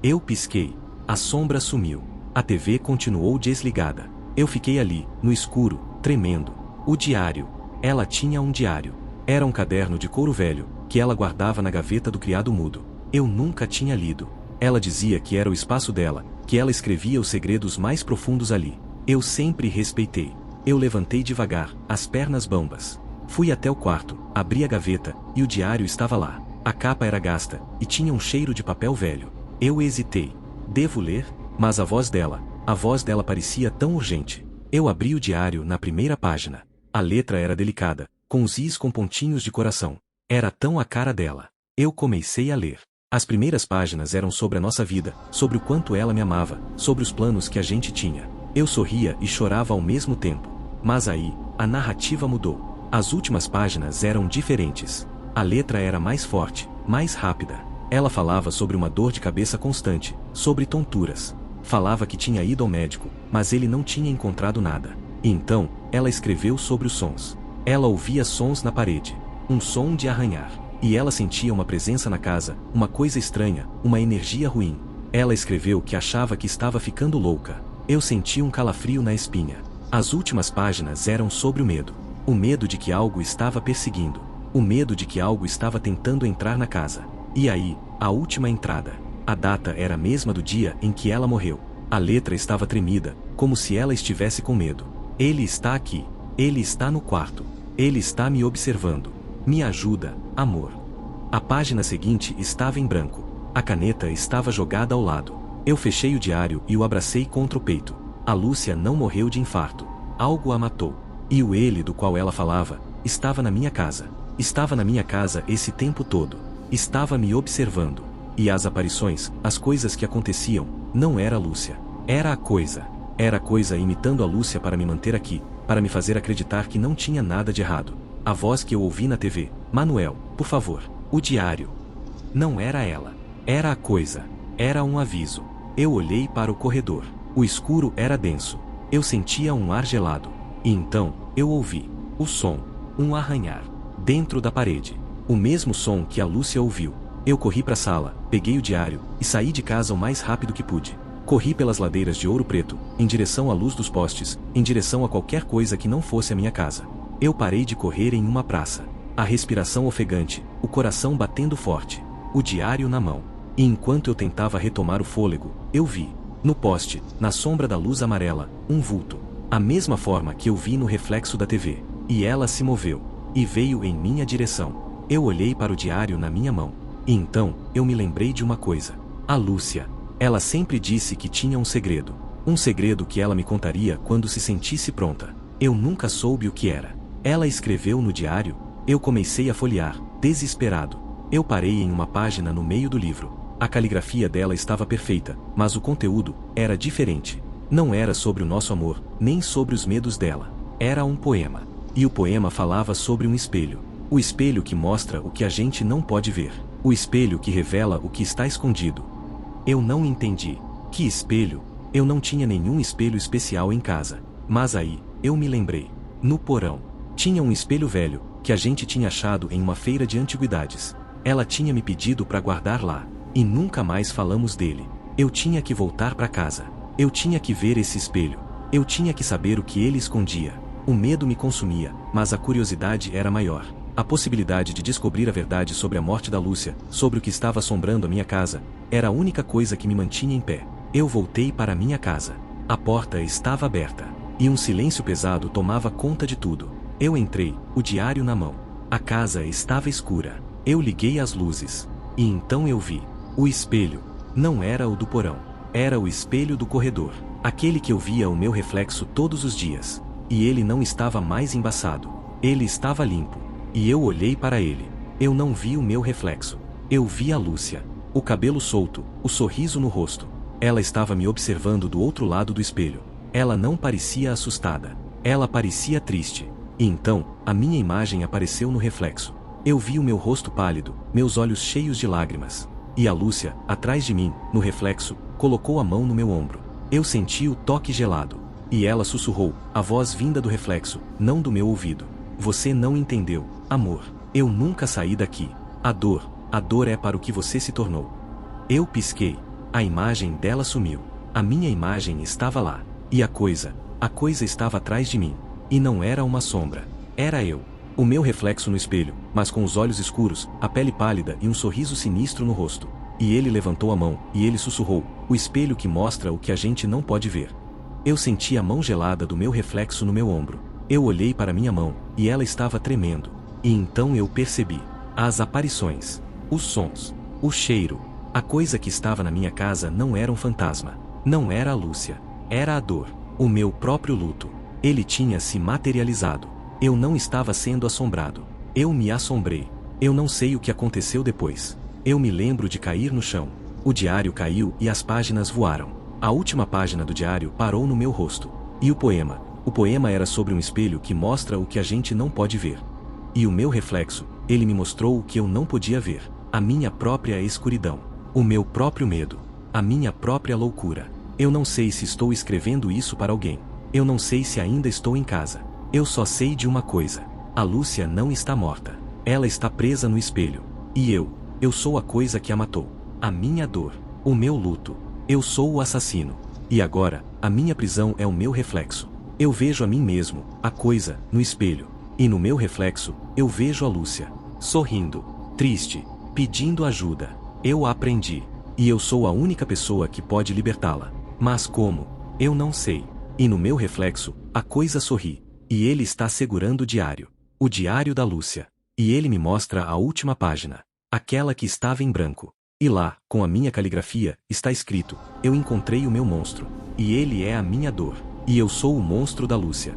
Eu pisquei. A sombra sumiu. A TV continuou desligada. Eu fiquei ali, no escuro, tremendo. O diário. Ela tinha um diário. Era um caderno de couro velho, que ela guardava na gaveta do criado mudo. Eu nunca tinha lido. Ela dizia que era o espaço dela, que ela escrevia os segredos mais profundos ali. Eu sempre respeitei. Eu levantei devagar, as pernas bambas. Fui até o quarto, abri a gaveta, e o diário estava lá. A capa era gasta, e tinha um cheiro de papel velho. Eu hesitei. Devo ler? Mas a voz dela parecia tão urgente. Eu abri o diário na primeira página. A letra era delicada, com os is com pontinhos de coração. Era tão a cara dela. Eu comecei a ler. As primeiras páginas eram sobre a nossa vida, sobre o quanto ela me amava, sobre os planos que a gente tinha. Eu sorria e chorava ao mesmo tempo. Mas aí, a narrativa mudou. As últimas páginas eram diferentes. A letra era mais forte, mais rápida. Ela falava sobre uma dor de cabeça constante, sobre tonturas. Falava que tinha ido ao médico, mas ele não tinha encontrado nada. E então, ela escreveu sobre os sons. Ela ouvia sons na parede. Um som de arranhar. E ela sentia uma presença na casa, uma coisa estranha, uma energia ruim. Ela escreveu que achava que estava ficando louca. Eu senti um calafrio na espinha. As últimas páginas eram sobre o medo. O medo de que algo estava perseguindo. O medo de que algo estava tentando entrar na casa. E aí, a última entrada. A data era a mesma do dia em que ela morreu. A letra estava tremida, como se ela estivesse com medo. Ele está aqui. Ele está no quarto. Ele está me observando. Me ajuda, amor. A página seguinte estava em branco. A caneta estava jogada ao lado. Eu fechei o diário e o abracei contra o peito. A Lúcia não morreu de infarto. Algo a matou. E o ele do qual ela falava, estava na minha casa. Estava na minha casa esse tempo todo. Estava me observando. E as aparições, as coisas que aconteciam, não era a Lúcia. Era a coisa. Era a coisa imitando a Lúcia para me manter aqui, para me fazer acreditar que não tinha nada de errado. A voz que eu ouvi na TV, Manuel, por favor, o diário. Não era ela. Era a coisa. Era um aviso. Eu olhei para o corredor. O escuro era denso. Eu sentia um ar gelado. E então, eu ouvi o som, um arranhar, dentro da parede. O mesmo som que a Lúcia ouviu. Eu corri para a sala, peguei o diário, e saí de casa o mais rápido que pude. Corri pelas ladeiras de Ouro Preto, em direção à luz dos postes, em direção a qualquer coisa que não fosse a minha casa. Eu parei de correr em uma praça. A respiração ofegante, o coração batendo forte, o diário na mão. E enquanto eu tentava retomar o fôlego, eu vi, no poste, na sombra da luz amarela, um vulto. A mesma forma que eu vi no reflexo da TV. E ela se moveu. E veio em minha direção. Eu olhei para o diário na minha mão. E então, eu me lembrei de uma coisa. A Lúcia. Ela sempre disse que tinha um segredo. Um segredo que ela me contaria quando se sentisse pronta. Eu nunca soube o que era. Ela escreveu no diário. Eu comecei a folhear, desesperado. Eu parei em uma página no meio do livro. A caligrafia dela estava perfeita, mas o conteúdo era diferente. Não era sobre o nosso amor, nem sobre os medos dela. Era um poema. E o poema falava sobre um espelho. O espelho que mostra o que a gente não pode ver. O espelho que revela o que está escondido. Eu não entendi. Que espelho? Eu não tinha nenhum espelho especial em casa. Mas aí, eu me lembrei. No porão. Tinha um espelho velho, que a gente tinha achado em uma feira de antiguidades. Ela tinha me pedido para guardar lá. E nunca mais falamos dele. Eu tinha que voltar para casa. Eu tinha que ver esse espelho. Eu tinha que saber o que ele escondia. O medo me consumia, mas a curiosidade era maior. A possibilidade de descobrir a verdade sobre a morte da Lúcia, sobre o que estava assombrando a minha casa, era a única coisa que me mantinha em pé. Eu voltei para minha casa. A porta estava aberta. E um silêncio pesado tomava conta de tudo. Eu entrei, o diário na mão. A casa estava escura. Eu liguei as luzes. E então eu vi. O espelho. Não era o do porão. Era o espelho do corredor. Aquele que eu via o meu reflexo todos os dias. E ele não estava mais embaçado. Ele estava limpo. E eu olhei para ele. Eu não vi o meu reflexo. Eu vi a Lúcia. O cabelo solto, o sorriso no rosto. Ela estava me observando do outro lado do espelho. Ela não parecia assustada. Ela parecia triste. E então, a minha imagem apareceu no reflexo. Eu vi o meu rosto pálido, meus olhos cheios de lágrimas. E a Lúcia, atrás de mim, no reflexo, colocou a mão no meu ombro. Eu senti o toque gelado. E ela sussurrou, a voz vinda do reflexo, não do meu ouvido. Você não entendeu, amor. Eu nunca saí daqui. A dor é para o que você se tornou. Eu pisquei. A imagem dela sumiu. A minha imagem estava lá. E a coisa estava atrás de mim. E não era uma sombra. Era eu. O meu reflexo no espelho, mas com os olhos escuros, a pele pálida e um sorriso sinistro no rosto. E ele levantou a mão, e ele sussurrou, o espelho que mostra o que a gente não pode ver. Eu senti a mão gelada do meu reflexo no meu ombro. Eu olhei para minha mão, e ela estava tremendo. E então eu percebi. As aparições. Os sons. O cheiro. A coisa que estava na minha casa não era um fantasma. Não era a Lúcia. Era a dor. O meu próprio luto. Ele tinha se materializado. Eu não estava sendo assombrado. Eu me assombrei. Eu não sei o que aconteceu depois. Eu me lembro de cair no chão. O diário caiu e as páginas voaram. A última página do diário parou no meu rosto. E o poema? O poema era sobre um espelho que mostra o que a gente não pode ver. E o meu reflexo, ele me mostrou o que eu não podia ver. A minha própria escuridão. O meu próprio medo. A minha própria loucura. Eu não sei se estou escrevendo isso para alguém. Eu não sei se ainda estou em casa. Eu só sei de uma coisa. A Lúcia não está morta. Ela está presa no espelho. E eu sou a coisa que a matou. A minha dor. O meu luto. Eu sou o assassino. E agora, a minha prisão é o meu reflexo. Eu vejo a mim mesmo, a coisa, no espelho. E no meu reflexo, eu vejo a Lúcia. Sorrindo. Triste. Pedindo ajuda. Eu a aprendi. E eu sou a única pessoa que pode libertá-la. Mas como? Eu não sei. E no meu reflexo, a coisa sorri. E ele está segurando o diário. O diário da Lúcia. E ele me mostra a última página. Aquela que estava em branco. E lá, com a minha caligrafia, está escrito: eu encontrei o meu monstro. E ele é a minha dor. E eu sou o monstro da Lúcia.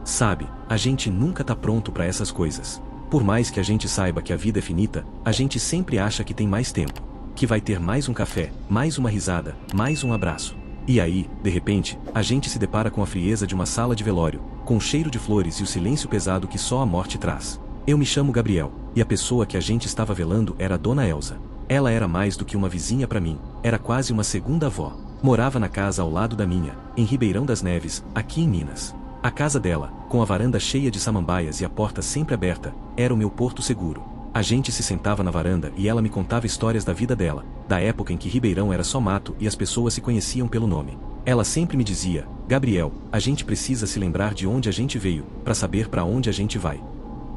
Sabe, a gente nunca tá pronto para essas coisas. Por mais que a gente saiba que a vida é finita, a gente sempre acha que tem mais tempo. Que vai ter mais um café, mais uma risada, mais um abraço. E aí, de repente, a gente se depara com a frieza de uma sala de velório, com o cheiro de flores e o silêncio pesado que só a morte traz. Eu me chamo Gabriel, e a pessoa que a gente estava velando era a Dona Elza. Ela era mais do que uma vizinha para mim, era quase uma segunda avó. Morava na casa ao lado da minha, em Ribeirão das Neves, aqui em Minas. A casa dela, com a varanda cheia de samambaias e a porta sempre aberta, era o meu porto seguro. A gente se sentava na varanda e ela me contava histórias da vida dela, da época em que Ribeirão era só mato e as pessoas se conheciam pelo nome. Ela sempre me dizia: Gabriel, a gente precisa se lembrar de onde a gente veio, para saber para onde a gente vai.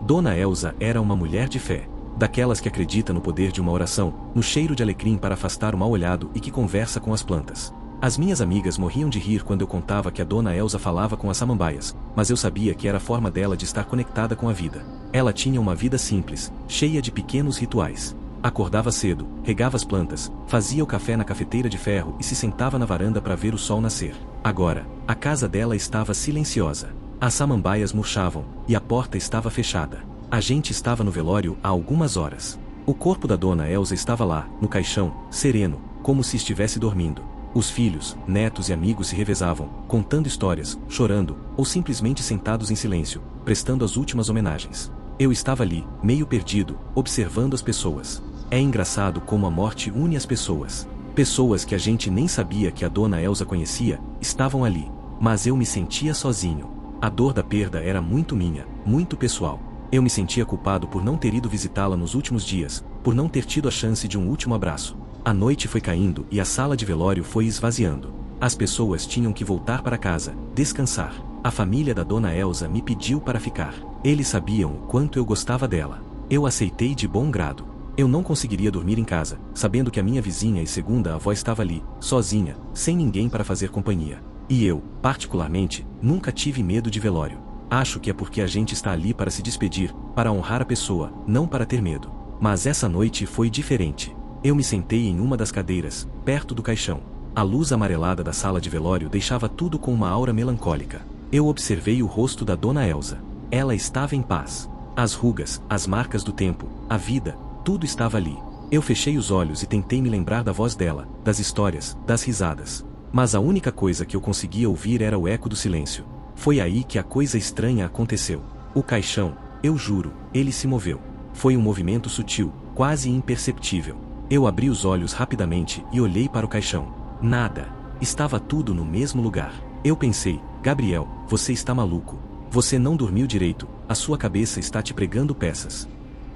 Dona Elza era uma mulher de fé, daquelas que acredita no poder de uma oração, no cheiro de alecrim para afastar o mal-olhado e que conversa com as plantas. As minhas amigas morriam de rir quando eu contava que a Dona Elza falava com as samambaias, mas eu sabia que era a forma dela de estar conectada com a vida. Ela tinha uma vida simples, cheia de pequenos rituais. Acordava cedo, regava as plantas, fazia o café na cafeteira de ferro e se sentava na varanda para ver o sol nascer. Agora, a casa dela estava silenciosa. As samambaias murchavam, e a porta estava fechada. A gente estava no velório há algumas horas. O corpo da Dona Elza estava lá, no caixão, sereno, como se estivesse dormindo. Os filhos, netos e amigos se revezavam, contando histórias, chorando, ou simplesmente sentados em silêncio, prestando as últimas homenagens. Eu estava ali, meio perdido, observando as pessoas. É engraçado como a morte une as pessoas. Pessoas que a gente nem sabia que a Dona Elza conhecia, estavam ali. Mas eu me sentia sozinho. A dor da perda era muito minha, muito pessoal. Eu me sentia culpado por não ter ido visitá-la nos últimos dias, por não ter tido a chance de um último abraço. A noite foi caindo e a sala de velório foi esvaziando. As pessoas tinham que voltar para casa, descansar. A família da Dona Elza me pediu para ficar. Eles sabiam o quanto eu gostava dela. Eu aceitei de bom grado. Eu não conseguiria dormir em casa, sabendo que a minha vizinha e segunda avó estava ali, sozinha, sem ninguém para fazer companhia. E eu, particularmente, nunca tive medo de velório. Acho que é porque a gente está ali para se despedir, para honrar a pessoa, não para ter medo. Mas essa noite foi diferente. Eu me sentei em uma das cadeiras, perto do caixão. A luz amarelada da sala de velório deixava tudo com uma aura melancólica. Eu observei o rosto da Dona Elza. Ela estava em paz. As rugas, as marcas do tempo, a vida, tudo estava ali. Eu fechei os olhos e tentei me lembrar da voz dela, das histórias, das risadas. Mas a única coisa que eu conseguia ouvir era o eco do silêncio. Foi aí que a coisa estranha aconteceu. O caixão, eu juro, ele se moveu. Foi um movimento sutil, quase imperceptível. Eu abri os olhos rapidamente e olhei para o caixão. Nada. Estava tudo no mesmo lugar. Eu pensei: Gabriel, você está maluco. Você não dormiu direito, a sua cabeça está te pregando peças.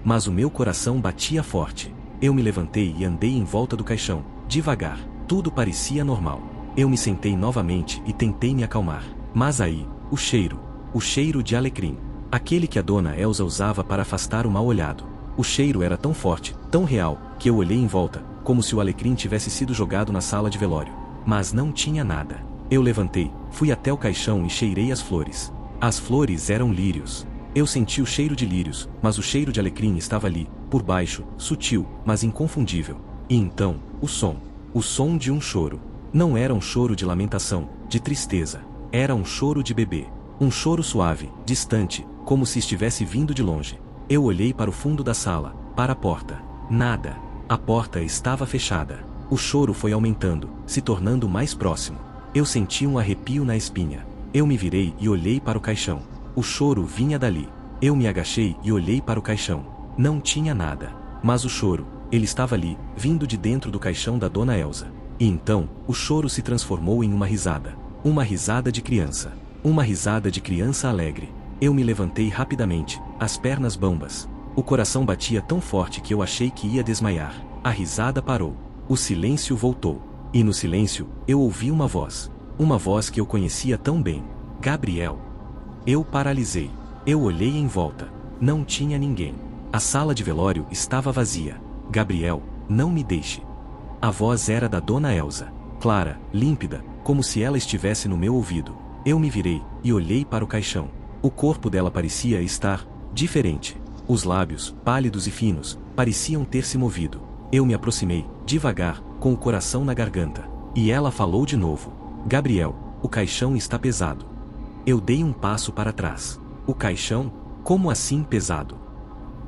Mas o meu coração batia forte. Eu me levantei e andei em volta do caixão, devagar. Tudo parecia normal. Eu me sentei novamente e tentei me acalmar. Mas aí, o cheiro de alecrim. Aquele que a Dona Elza usava para afastar o mal-olhado. O cheiro era tão forte, tão real, que eu olhei em volta, como se o alecrim tivesse sido jogado na sala de velório. Mas não tinha nada. Eu levantei, fui até o caixão e cheirei as flores. As flores eram lírios. Eu senti o cheiro de lírios, mas o cheiro de alecrim estava ali, por baixo, sutil, mas inconfundível. E então, o som de um choro. Não era um choro de lamentação, de tristeza. Era um choro de bebê. Um choro suave, distante, como se estivesse vindo de longe. Eu olhei para o fundo da sala, para a porta. Nada. A porta estava fechada. O choro foi aumentando, se tornando mais próximo. Eu senti um arrepio na espinha. Eu me virei e olhei para o caixão. O choro vinha dali. Eu me agachei e olhei para o caixão. Não tinha nada. Mas o choro, ele estava ali, vindo de dentro do caixão da Dona Elsa. E então, o choro se transformou em uma risada. Uma risada de criança. Uma risada de criança alegre. Eu me levantei rapidamente, as pernas bambas. O coração batia tão forte que eu achei que ia desmaiar. A risada parou. O silêncio voltou. E no silêncio, eu ouvi uma voz. Uma voz que eu conhecia tão bem. Gabriel. Eu paralisei. Eu olhei em volta. Não tinha ninguém. A sala de velório estava vazia. Gabriel, não me deixe. A voz era da Dona Elsa. Clara, límpida, como se ela estivesse no meu ouvido. Eu me virei e olhei para o caixão. O corpo dela parecia estar diferente. Os lábios, pálidos e finos, pareciam ter se movido. Eu me aproximei, devagar, com o coração na garganta. E ela falou de novo. Gabriel, o caixão está pesado. Eu dei um passo para trás. O caixão? Como assim pesado?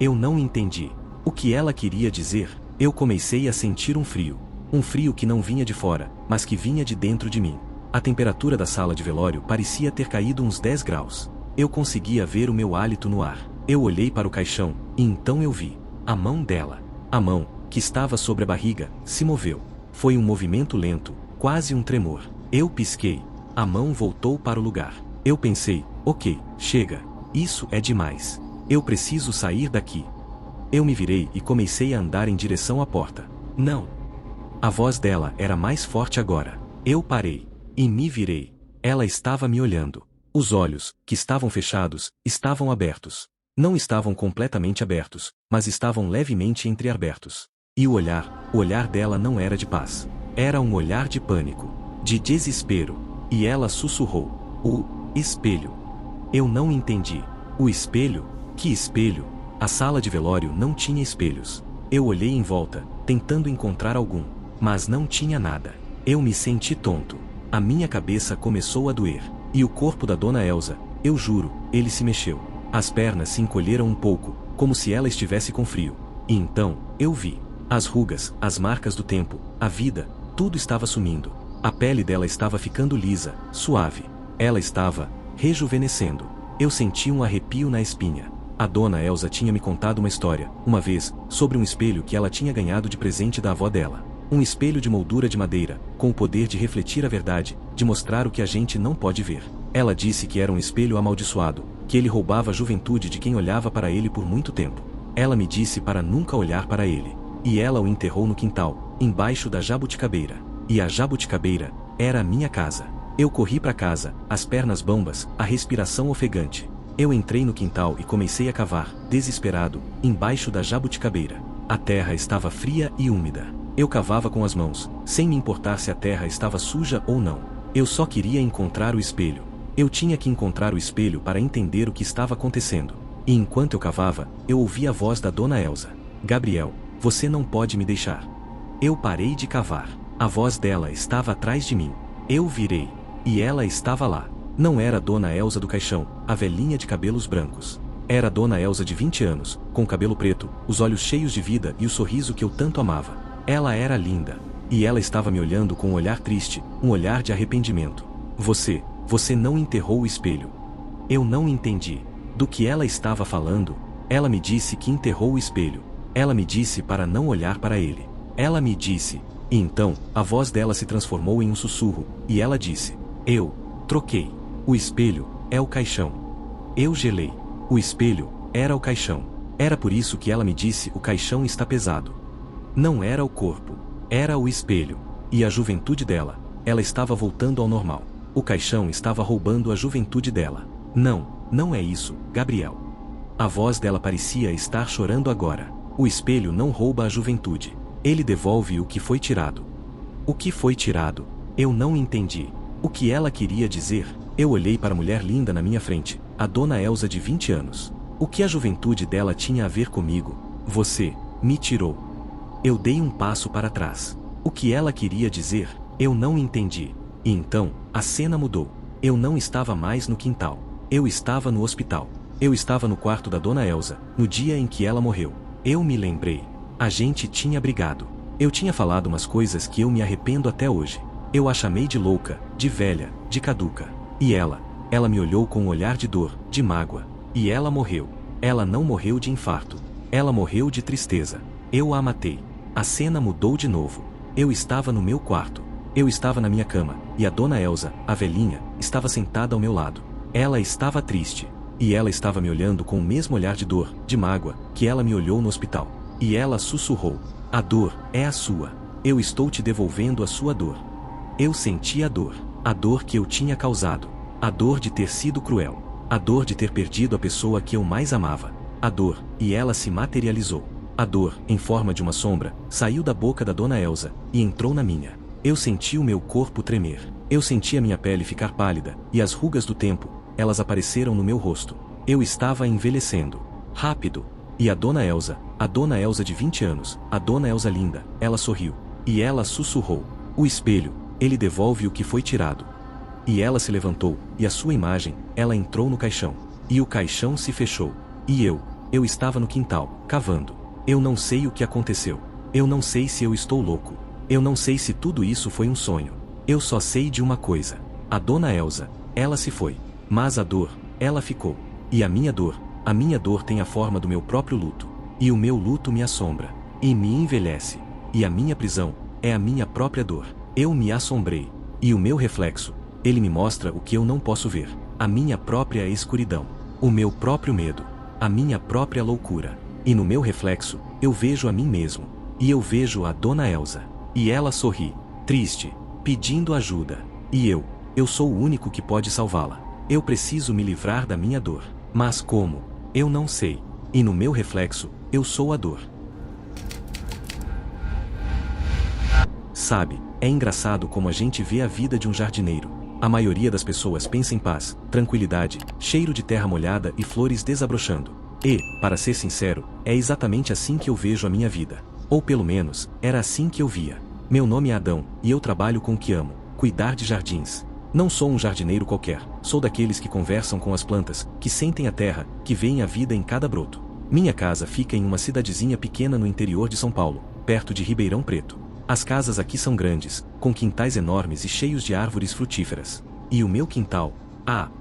Eu não entendi. O que ela queria dizer? Eu comecei a sentir um frio. Um frio que não vinha de fora, mas que vinha de dentro de mim. A temperatura da sala de velório parecia ter caído uns 10 graus. Eu conseguia ver o meu hálito no ar. Eu olhei para o caixão, e então eu vi. A mão dela. A mão, que estava sobre a barriga, se moveu. Foi um movimento lento, quase um tremor. Eu pisquei. A mão voltou para o lugar. Eu pensei, ok, chega. Isso é demais. Eu preciso sair daqui. Eu me virei e comecei a andar em direção à porta. Não. A voz dela era mais forte agora. Eu parei. E me virei. Ela estava me olhando. Os olhos, que estavam fechados, estavam abertos. Não estavam completamente abertos, mas estavam levemente entreabertos. E o olhar dela não era de paz. Era um olhar de pânico, de desespero. E ela sussurrou. O espelho. Eu não entendi. O espelho? Que espelho? A sala de velório não tinha espelhos. Eu olhei em volta, tentando encontrar algum. Mas não tinha nada. Eu me senti tonto. A minha cabeça começou a doer. E o corpo da Dona Elsa, eu juro, ele se mexeu. As pernas se encolheram um pouco, como se ela estivesse com frio. E então, eu vi. As rugas, as marcas do tempo, a vida, tudo estava sumindo. A pele dela estava ficando lisa, suave. Ela estava rejuvenescendo. Eu senti um arrepio na espinha. A Dona Elsa tinha me contado uma história, uma vez, sobre um espelho que ela tinha ganhado de presente da avó dela. Um espelho de moldura de madeira, com o poder de refletir a verdade, de mostrar o que a gente não pode ver. Ela disse que era um espelho amaldiçoado, que ele roubava a juventude de quem olhava para ele por muito tempo. Ela me disse para nunca olhar para ele. E ela o enterrou no quintal, embaixo da jabuticabeira. E a jabuticabeira era a minha casa. Eu corri para casa, as pernas bambas, a respiração ofegante. Eu entrei no quintal e comecei a cavar, desesperado, embaixo da jabuticabeira. A terra estava fria e úmida. Eu cavava com as mãos, sem me importar se a terra estava suja ou não. Eu só queria encontrar o espelho. Eu tinha que encontrar o espelho para entender o que estava acontecendo. E enquanto eu cavava, eu ouvi a voz da Dona Elsa. Gabriel, você não pode me deixar. Eu parei de cavar. A voz dela estava atrás de mim. Eu virei. E ela estava lá. Não era a Dona Elsa do caixão, a velhinha de cabelos brancos. Era a Dona Elsa de 20 anos, com o cabelo preto, os olhos cheios de vida e o sorriso que eu tanto amava. Ela era linda. E ela estava me olhando com um olhar triste, um olhar de arrependimento. Você não enterrou o espelho. Eu não entendi. Do que ela estava falando? Ela me disse que enterrou o espelho. Ela me disse para não olhar para ele. Ela me disse. E então, a voz dela se transformou em um sussurro, e ela disse. Eu troquei. O espelho é o caixão. Eu gelei. O espelho era o caixão. Era por isso que ela me disse o caixão está pesado. Não era o corpo. Era o espelho. E a juventude dela. Ela estava voltando ao normal. O caixão estava roubando a juventude dela. Não é isso, Gabriel. A voz dela parecia estar chorando agora. O espelho não rouba a juventude. Ele devolve o que foi tirado. O que foi tirado? Eu não entendi. O que ela queria dizer? Eu olhei para a mulher linda na minha frente, a Dona Elsa de 20 anos. O que a juventude dela tinha a ver comigo? Você me tirou. Eu dei um passo para trás. O que ela queria dizer? Eu não entendi. E então, a cena mudou. Eu não estava mais no quintal. Eu estava no hospital. Eu estava no quarto da Dona Elsa, no dia em que ela morreu. Eu me lembrei. A gente tinha brigado. Eu tinha falado umas coisas que eu me arrependo até hoje. Eu a chamei de louca, de velha, de caduca. E ela me olhou com um olhar de dor, de mágoa. E ela morreu. Ela não morreu de infarto. Ela morreu de tristeza. Eu a matei. A cena mudou de novo. Eu estava no meu quarto. Eu estava na minha cama, e a Dona Elsa, a velhinha, estava sentada ao meu lado. Ela estava triste. E ela estava me olhando com o mesmo olhar de dor, de mágoa, que ela me olhou no hospital. E ela sussurrou: a dor é a sua. Eu estou te devolvendo a sua dor. Eu senti a dor que eu tinha causado. A dor de ter sido cruel. A dor de ter perdido a pessoa que eu mais amava. A dor, e ela se materializou. A dor, em forma de uma sombra, saiu da boca da Dona Elsa, e entrou na minha. Eu senti o meu corpo tremer. Eu senti a minha pele ficar pálida, e as rugas do tempo, elas apareceram no meu rosto. Eu estava envelhecendo. Rápido. E a Dona Elsa de 20 anos, a Dona Elsa linda, ela sorriu. E ela sussurrou: o espelho, ele devolve o que foi tirado. E ela se levantou, e a sua imagem, ela entrou no caixão. E o caixão se fechou. E eu estava no quintal, cavando. Eu não sei o que aconteceu. Eu não sei se eu estou louco. Eu não sei se tudo isso foi um sonho. Eu só sei de uma coisa. A Dona Elsa, ela se foi. Mas a dor, ela ficou. E a minha dor tem a forma do meu próprio luto. E o meu luto me assombra. E me envelhece. E a minha prisão, é a minha própria dor. Eu me assombrei. E o meu reflexo, ele me mostra o que eu não posso ver. A minha própria escuridão. O meu próprio medo. A minha própria loucura. E no meu reflexo, eu vejo a mim mesmo. E eu vejo a Dona Elsa. E ela sorri, triste, pedindo ajuda. E eu sou o único que pode salvá-la. Eu preciso me livrar da minha dor. Mas como? Eu não sei. E no meu reflexo, eu sou a dor. Sabe, é engraçado como a gente vê a vida de um jardineiro. A maioria das pessoas pensa em paz, tranquilidade, cheiro de terra molhada e flores desabrochando. E, para ser sincero, é exatamente assim que eu vejo a minha vida. Ou pelo menos, era assim que eu via. Meu nome é Adão, e eu trabalho com o que amo, cuidar de jardins. Não sou um jardineiro qualquer, sou daqueles que conversam com as plantas, que sentem a terra, que veem a vida em cada broto. Minha casa fica em uma cidadezinha pequena no interior de São Paulo, perto de Ribeirão Preto. As casas aqui são grandes, com quintais enormes e cheios de árvores frutíferas. E o meu quintal,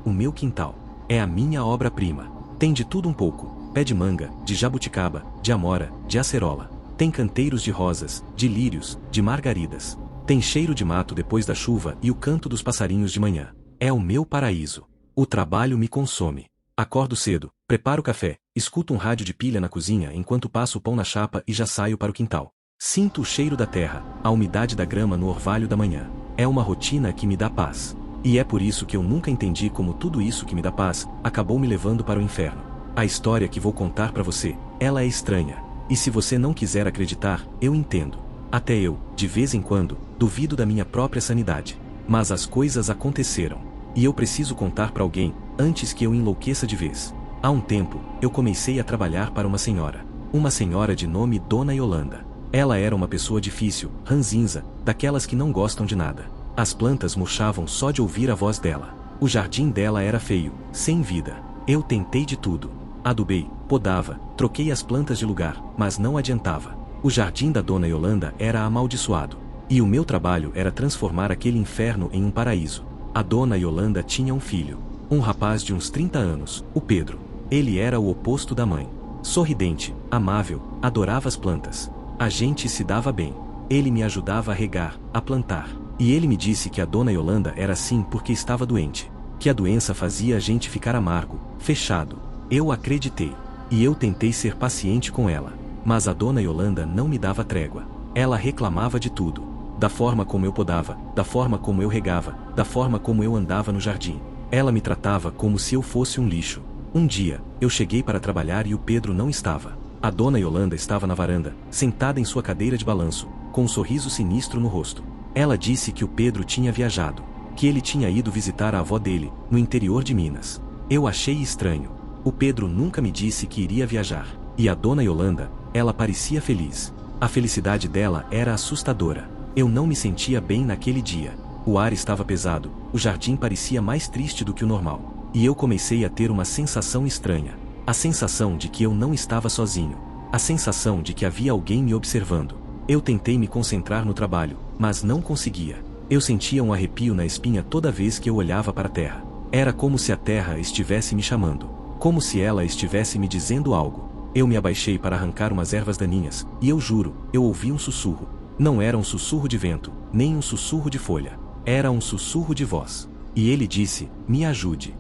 o meu quintal, é a minha obra-prima. Tem de tudo um pouco, pé de manga, de jabuticaba, de amora, de acerola. Tem canteiros de rosas, de lírios, de margaridas. Tem cheiro de mato depois da chuva e o canto dos passarinhos de manhã. É o meu paraíso. O trabalho me consome. Acordo cedo, preparo café, escuto um rádio de pilha na cozinha enquanto passo o pão na chapa e já saio para o quintal. Sinto o cheiro da terra, a umidade da grama no orvalho da manhã. É uma rotina que me dá paz. E é por isso que eu nunca entendi como tudo isso que me dá paz acabou me levando para o inferno. A história que vou contar para você, ela é estranha. E se você não quiser acreditar, eu entendo. Até eu, de vez em quando, duvido da minha própria sanidade. Mas as coisas aconteceram. E eu preciso contar para alguém, antes que eu enlouqueça de vez. Há um tempo, eu comecei a trabalhar para uma senhora de nome Dona Yolanda. Ela era uma pessoa difícil, ranzinza, daquelas que não gostam de nada. As plantas murchavam só de ouvir a voz dela. O jardim dela era feio, sem vida. Eu tentei de tudo. Adubei, podava, troquei as plantas de lugar, mas não adiantava. O jardim da Dona Yolanda era amaldiçoado. E o meu trabalho era transformar aquele inferno em um paraíso. A Dona Yolanda tinha um filho. Um rapaz de uns 30 anos, o Pedro. Ele era o oposto da mãe. Sorridente, amável, adorava as plantas. A gente se dava bem. Ele me ajudava a regar, a plantar. E ele me disse que a Dona Yolanda era assim porque estava doente. Que a doença fazia a gente ficar amargo, fechado. Eu acreditei. E eu tentei ser paciente com ela. Mas a Dona Yolanda não me dava trégua. Ela reclamava de tudo. Da forma como eu podava, da forma como eu regava, da forma como eu andava no jardim. Ela me tratava como se eu fosse um lixo. Um dia, eu cheguei para trabalhar e o Pedro não estava. A Dona Yolanda estava na varanda, sentada em sua cadeira de balanço, com um sorriso sinistro no rosto. Ela disse que o Pedro tinha viajado, que ele tinha ido visitar a avó dele, no interior de Minas. Eu achei estranho. O Pedro nunca me disse que iria viajar. E a Dona Yolanda, ela parecia feliz. A felicidade dela era assustadora. Eu não me sentia bem naquele dia. O ar estava pesado, o jardim parecia mais triste do que o normal. e eu comecei a ter uma sensação estranha. A sensação de que eu não estava sozinho. A sensação de que havia alguém me observando. Eu tentei me concentrar no trabalho, mas não conseguia. Eu sentia um arrepio na espinha toda vez que eu olhava para a terra. Era como se a terra estivesse me chamando. Como se ela estivesse me dizendo algo. Eu me abaixei para arrancar umas ervas daninhas, e eu juro, eu ouvi um sussurro. Não era um sussurro de vento, nem um sussurro de folha. Era um sussurro de voz. E ele disse, me ajude.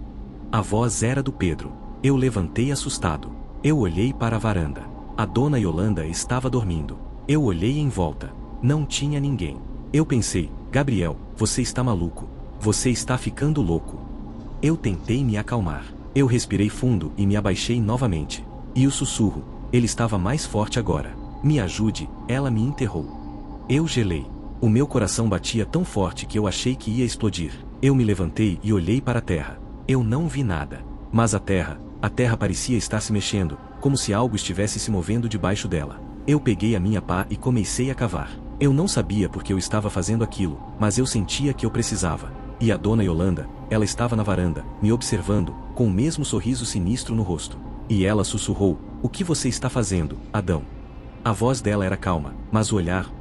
A voz era do Pedro. Eu levantei assustado. Eu olhei para a varanda. A dona Yolanda estava dormindo. Eu olhei em volta. Não tinha ninguém. Eu pensei, Gabriel, você está maluco. Você está ficando louco. Eu tentei me acalmar. Eu respirei fundo e me abaixei novamente. E o sussurro, ele estava mais forte agora. Me ajude, ela me enterrou. Eu gelei. O meu coração batia tão forte que eu achei que ia explodir. Eu me levantei e olhei para a terra. Eu não vi nada. Mas a terra parecia estar se mexendo, como se algo estivesse se movendo debaixo dela. Eu peguei a minha pá e comecei a cavar. Eu não sabia por que eu estava fazendo aquilo, mas eu sentia que eu precisava. E a dona Yolanda, ela estava na varanda, me observando, com o mesmo sorriso sinistro no rosto. E ela sussurrou, o que você está fazendo, Adão? A voz dela era calma, mas o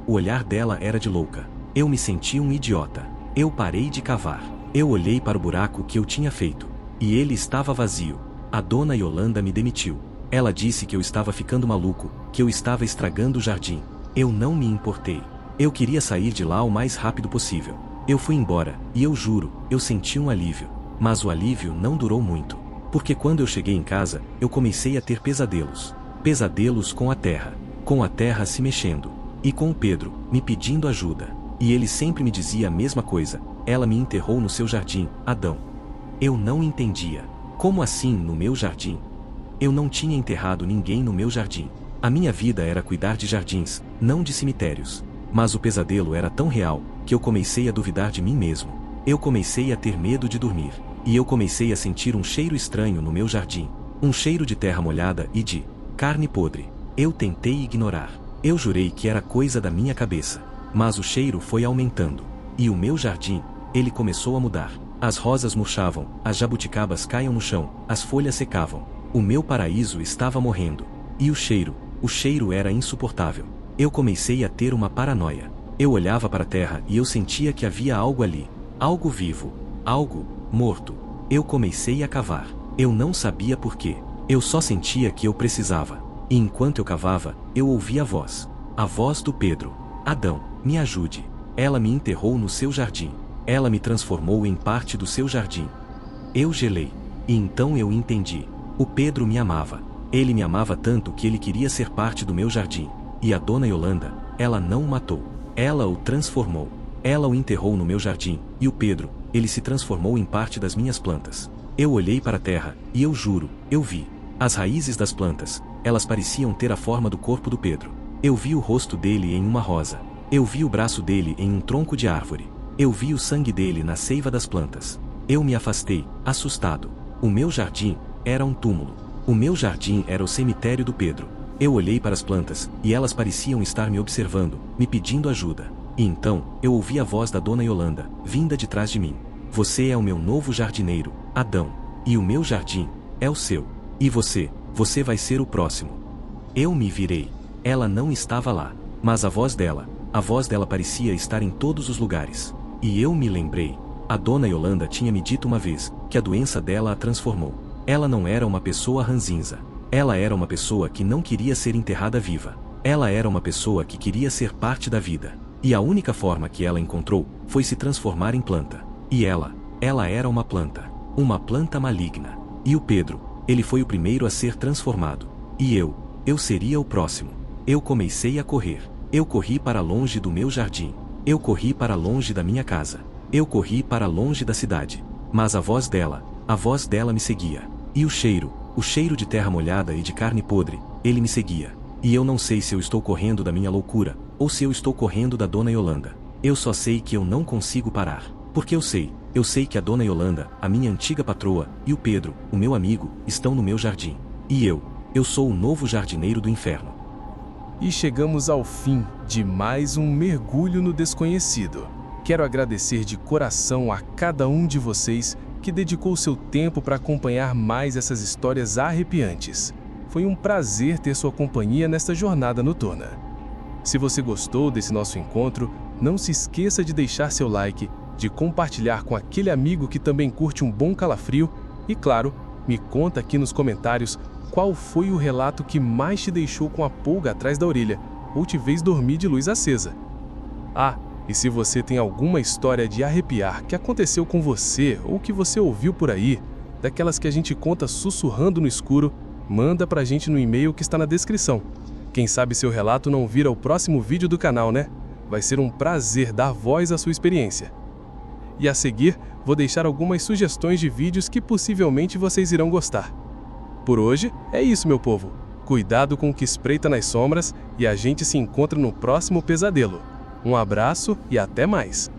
olhar dela era de louca. Eu me senti um idiota. Eu parei de cavar. Eu olhei para o buraco que eu tinha feito. E ele estava vazio. A dona Yolanda me demitiu. Ela disse que eu estava ficando maluco, que eu estava estragando o jardim. Eu não me importei. Eu queria sair de lá o mais rápido possível. Eu fui embora, e eu juro, eu senti um alívio. Mas o alívio não durou muito. Porque quando eu cheguei em casa, eu comecei a ter pesadelos. Pesadelos com a terra se mexendo. E com o Pedro, me pedindo ajuda. E ele sempre me dizia a mesma coisa, ela me enterrou no seu jardim, Adão. Eu não entendia. Como assim no meu jardim? Eu não tinha enterrado ninguém no meu jardim. A minha vida era cuidar de jardins, não de cemitérios. Mas o pesadelo era tão real, que eu comecei a duvidar de mim mesmo. Eu comecei a ter medo de dormir. E eu comecei a sentir um cheiro estranho no meu jardim. Um cheiro de terra molhada e de carne podre. Eu tentei ignorar. Eu jurei que era coisa da minha cabeça. Mas o cheiro foi aumentando. E o meu jardim, ele começou a mudar. As rosas murchavam, as jabuticabas caíam no chão, as folhas secavam. O meu paraíso estava morrendo. E o cheiro era insuportável. Eu comecei a ter uma paranoia. Eu olhava para a terra e eu sentia que havia algo ali. Algo vivo. Algo morto. Eu comecei a cavar. Eu não sabia por quê. Eu só sentia que eu precisava. E enquanto eu cavava, eu ouvi a voz. A voz do Pedro. Adão, me ajude. Ela me enterrou no seu jardim. Ela me transformou em parte do seu jardim. Eu gelei. E então eu entendi. O Pedro me amava. Ele me amava tanto que ele queria ser parte do meu jardim. E a dona Yolanda, ela não o matou. Ela o transformou. Ela o enterrou no meu jardim. E o Pedro, ele se transformou em parte das minhas plantas. Eu olhei para a terra, e eu juro, eu vi. As raízes das plantas, elas pareciam ter a forma do corpo do Pedro. Eu vi o rosto dele em uma rosa. Eu vi o braço dele em um tronco de árvore. Eu vi o sangue dele na seiva das plantas. Eu me afastei, assustado. O meu jardim era um túmulo. O meu jardim era o cemitério do Pedro. Eu olhei para as plantas, e elas pareciam estar me observando, me pedindo ajuda. E então, eu ouvi a voz da dona Yolanda, vinda de trás de mim. Você é o meu novo jardineiro, Adão. E o meu jardim é o seu. E você vai ser o próximo. Eu me virei. Ela não estava lá. Mas a voz dela parecia estar em todos os lugares. E eu me lembrei. A dona Yolanda tinha me dito uma vez, que a doença dela a transformou. Ela não era uma pessoa ranzinza. Ela era uma pessoa que não queria ser enterrada viva. Ela era uma pessoa que queria ser parte da vida. E a única forma que ela encontrou, foi se transformar em planta. E ela era uma planta maligna. E o Pedro, ele foi o primeiro a ser transformado. E eu seria o próximo. Eu comecei a correr. Eu corri para longe do meu jardim. Eu corri para longe da minha casa. Eu corri para longe da cidade. Mas a voz dela me seguia. E o cheiro de terra molhada e de carne podre, ele me seguia. E eu não sei se eu estou correndo da minha loucura, ou se eu estou correndo da dona Yolanda. Eu só sei que eu não consigo parar. Porque eu sei que a dona Yolanda, a minha antiga patroa, e o Pedro, o meu amigo, estão no meu jardim. E eu sou o novo jardineiro do inferno. E chegamos ao fim de mais um mergulho no desconhecido. Quero agradecer de coração a cada um de vocês que dedicou seu tempo para acompanhar mais essas histórias arrepiantes. Foi um prazer ter sua companhia nesta jornada noturna. Se você gostou desse nosso encontro, não se esqueça de deixar seu like, de compartilhar com aquele amigo que também curte um bom calafrio e, claro, me conta aqui nos comentários qual foi o relato que mais te deixou com a pulga atrás da orelha ou te fez dormir de luz acesa. Ah, e se você tem alguma história de arrepiar que aconteceu com você ou que você ouviu por aí, daquelas que a gente conta sussurrando no escuro, manda pra gente no e-mail que está na descrição. Quem sabe seu relato não vira o próximo vídeo do canal, né? Vai ser um prazer dar voz à sua experiência. E a seguir, vou deixar algumas sugestões de vídeos que possivelmente vocês irão gostar. Por hoje, é isso, meu povo. Cuidado com o que espreita nas sombras e a gente se encontra no próximo pesadelo. Um abraço e até mais!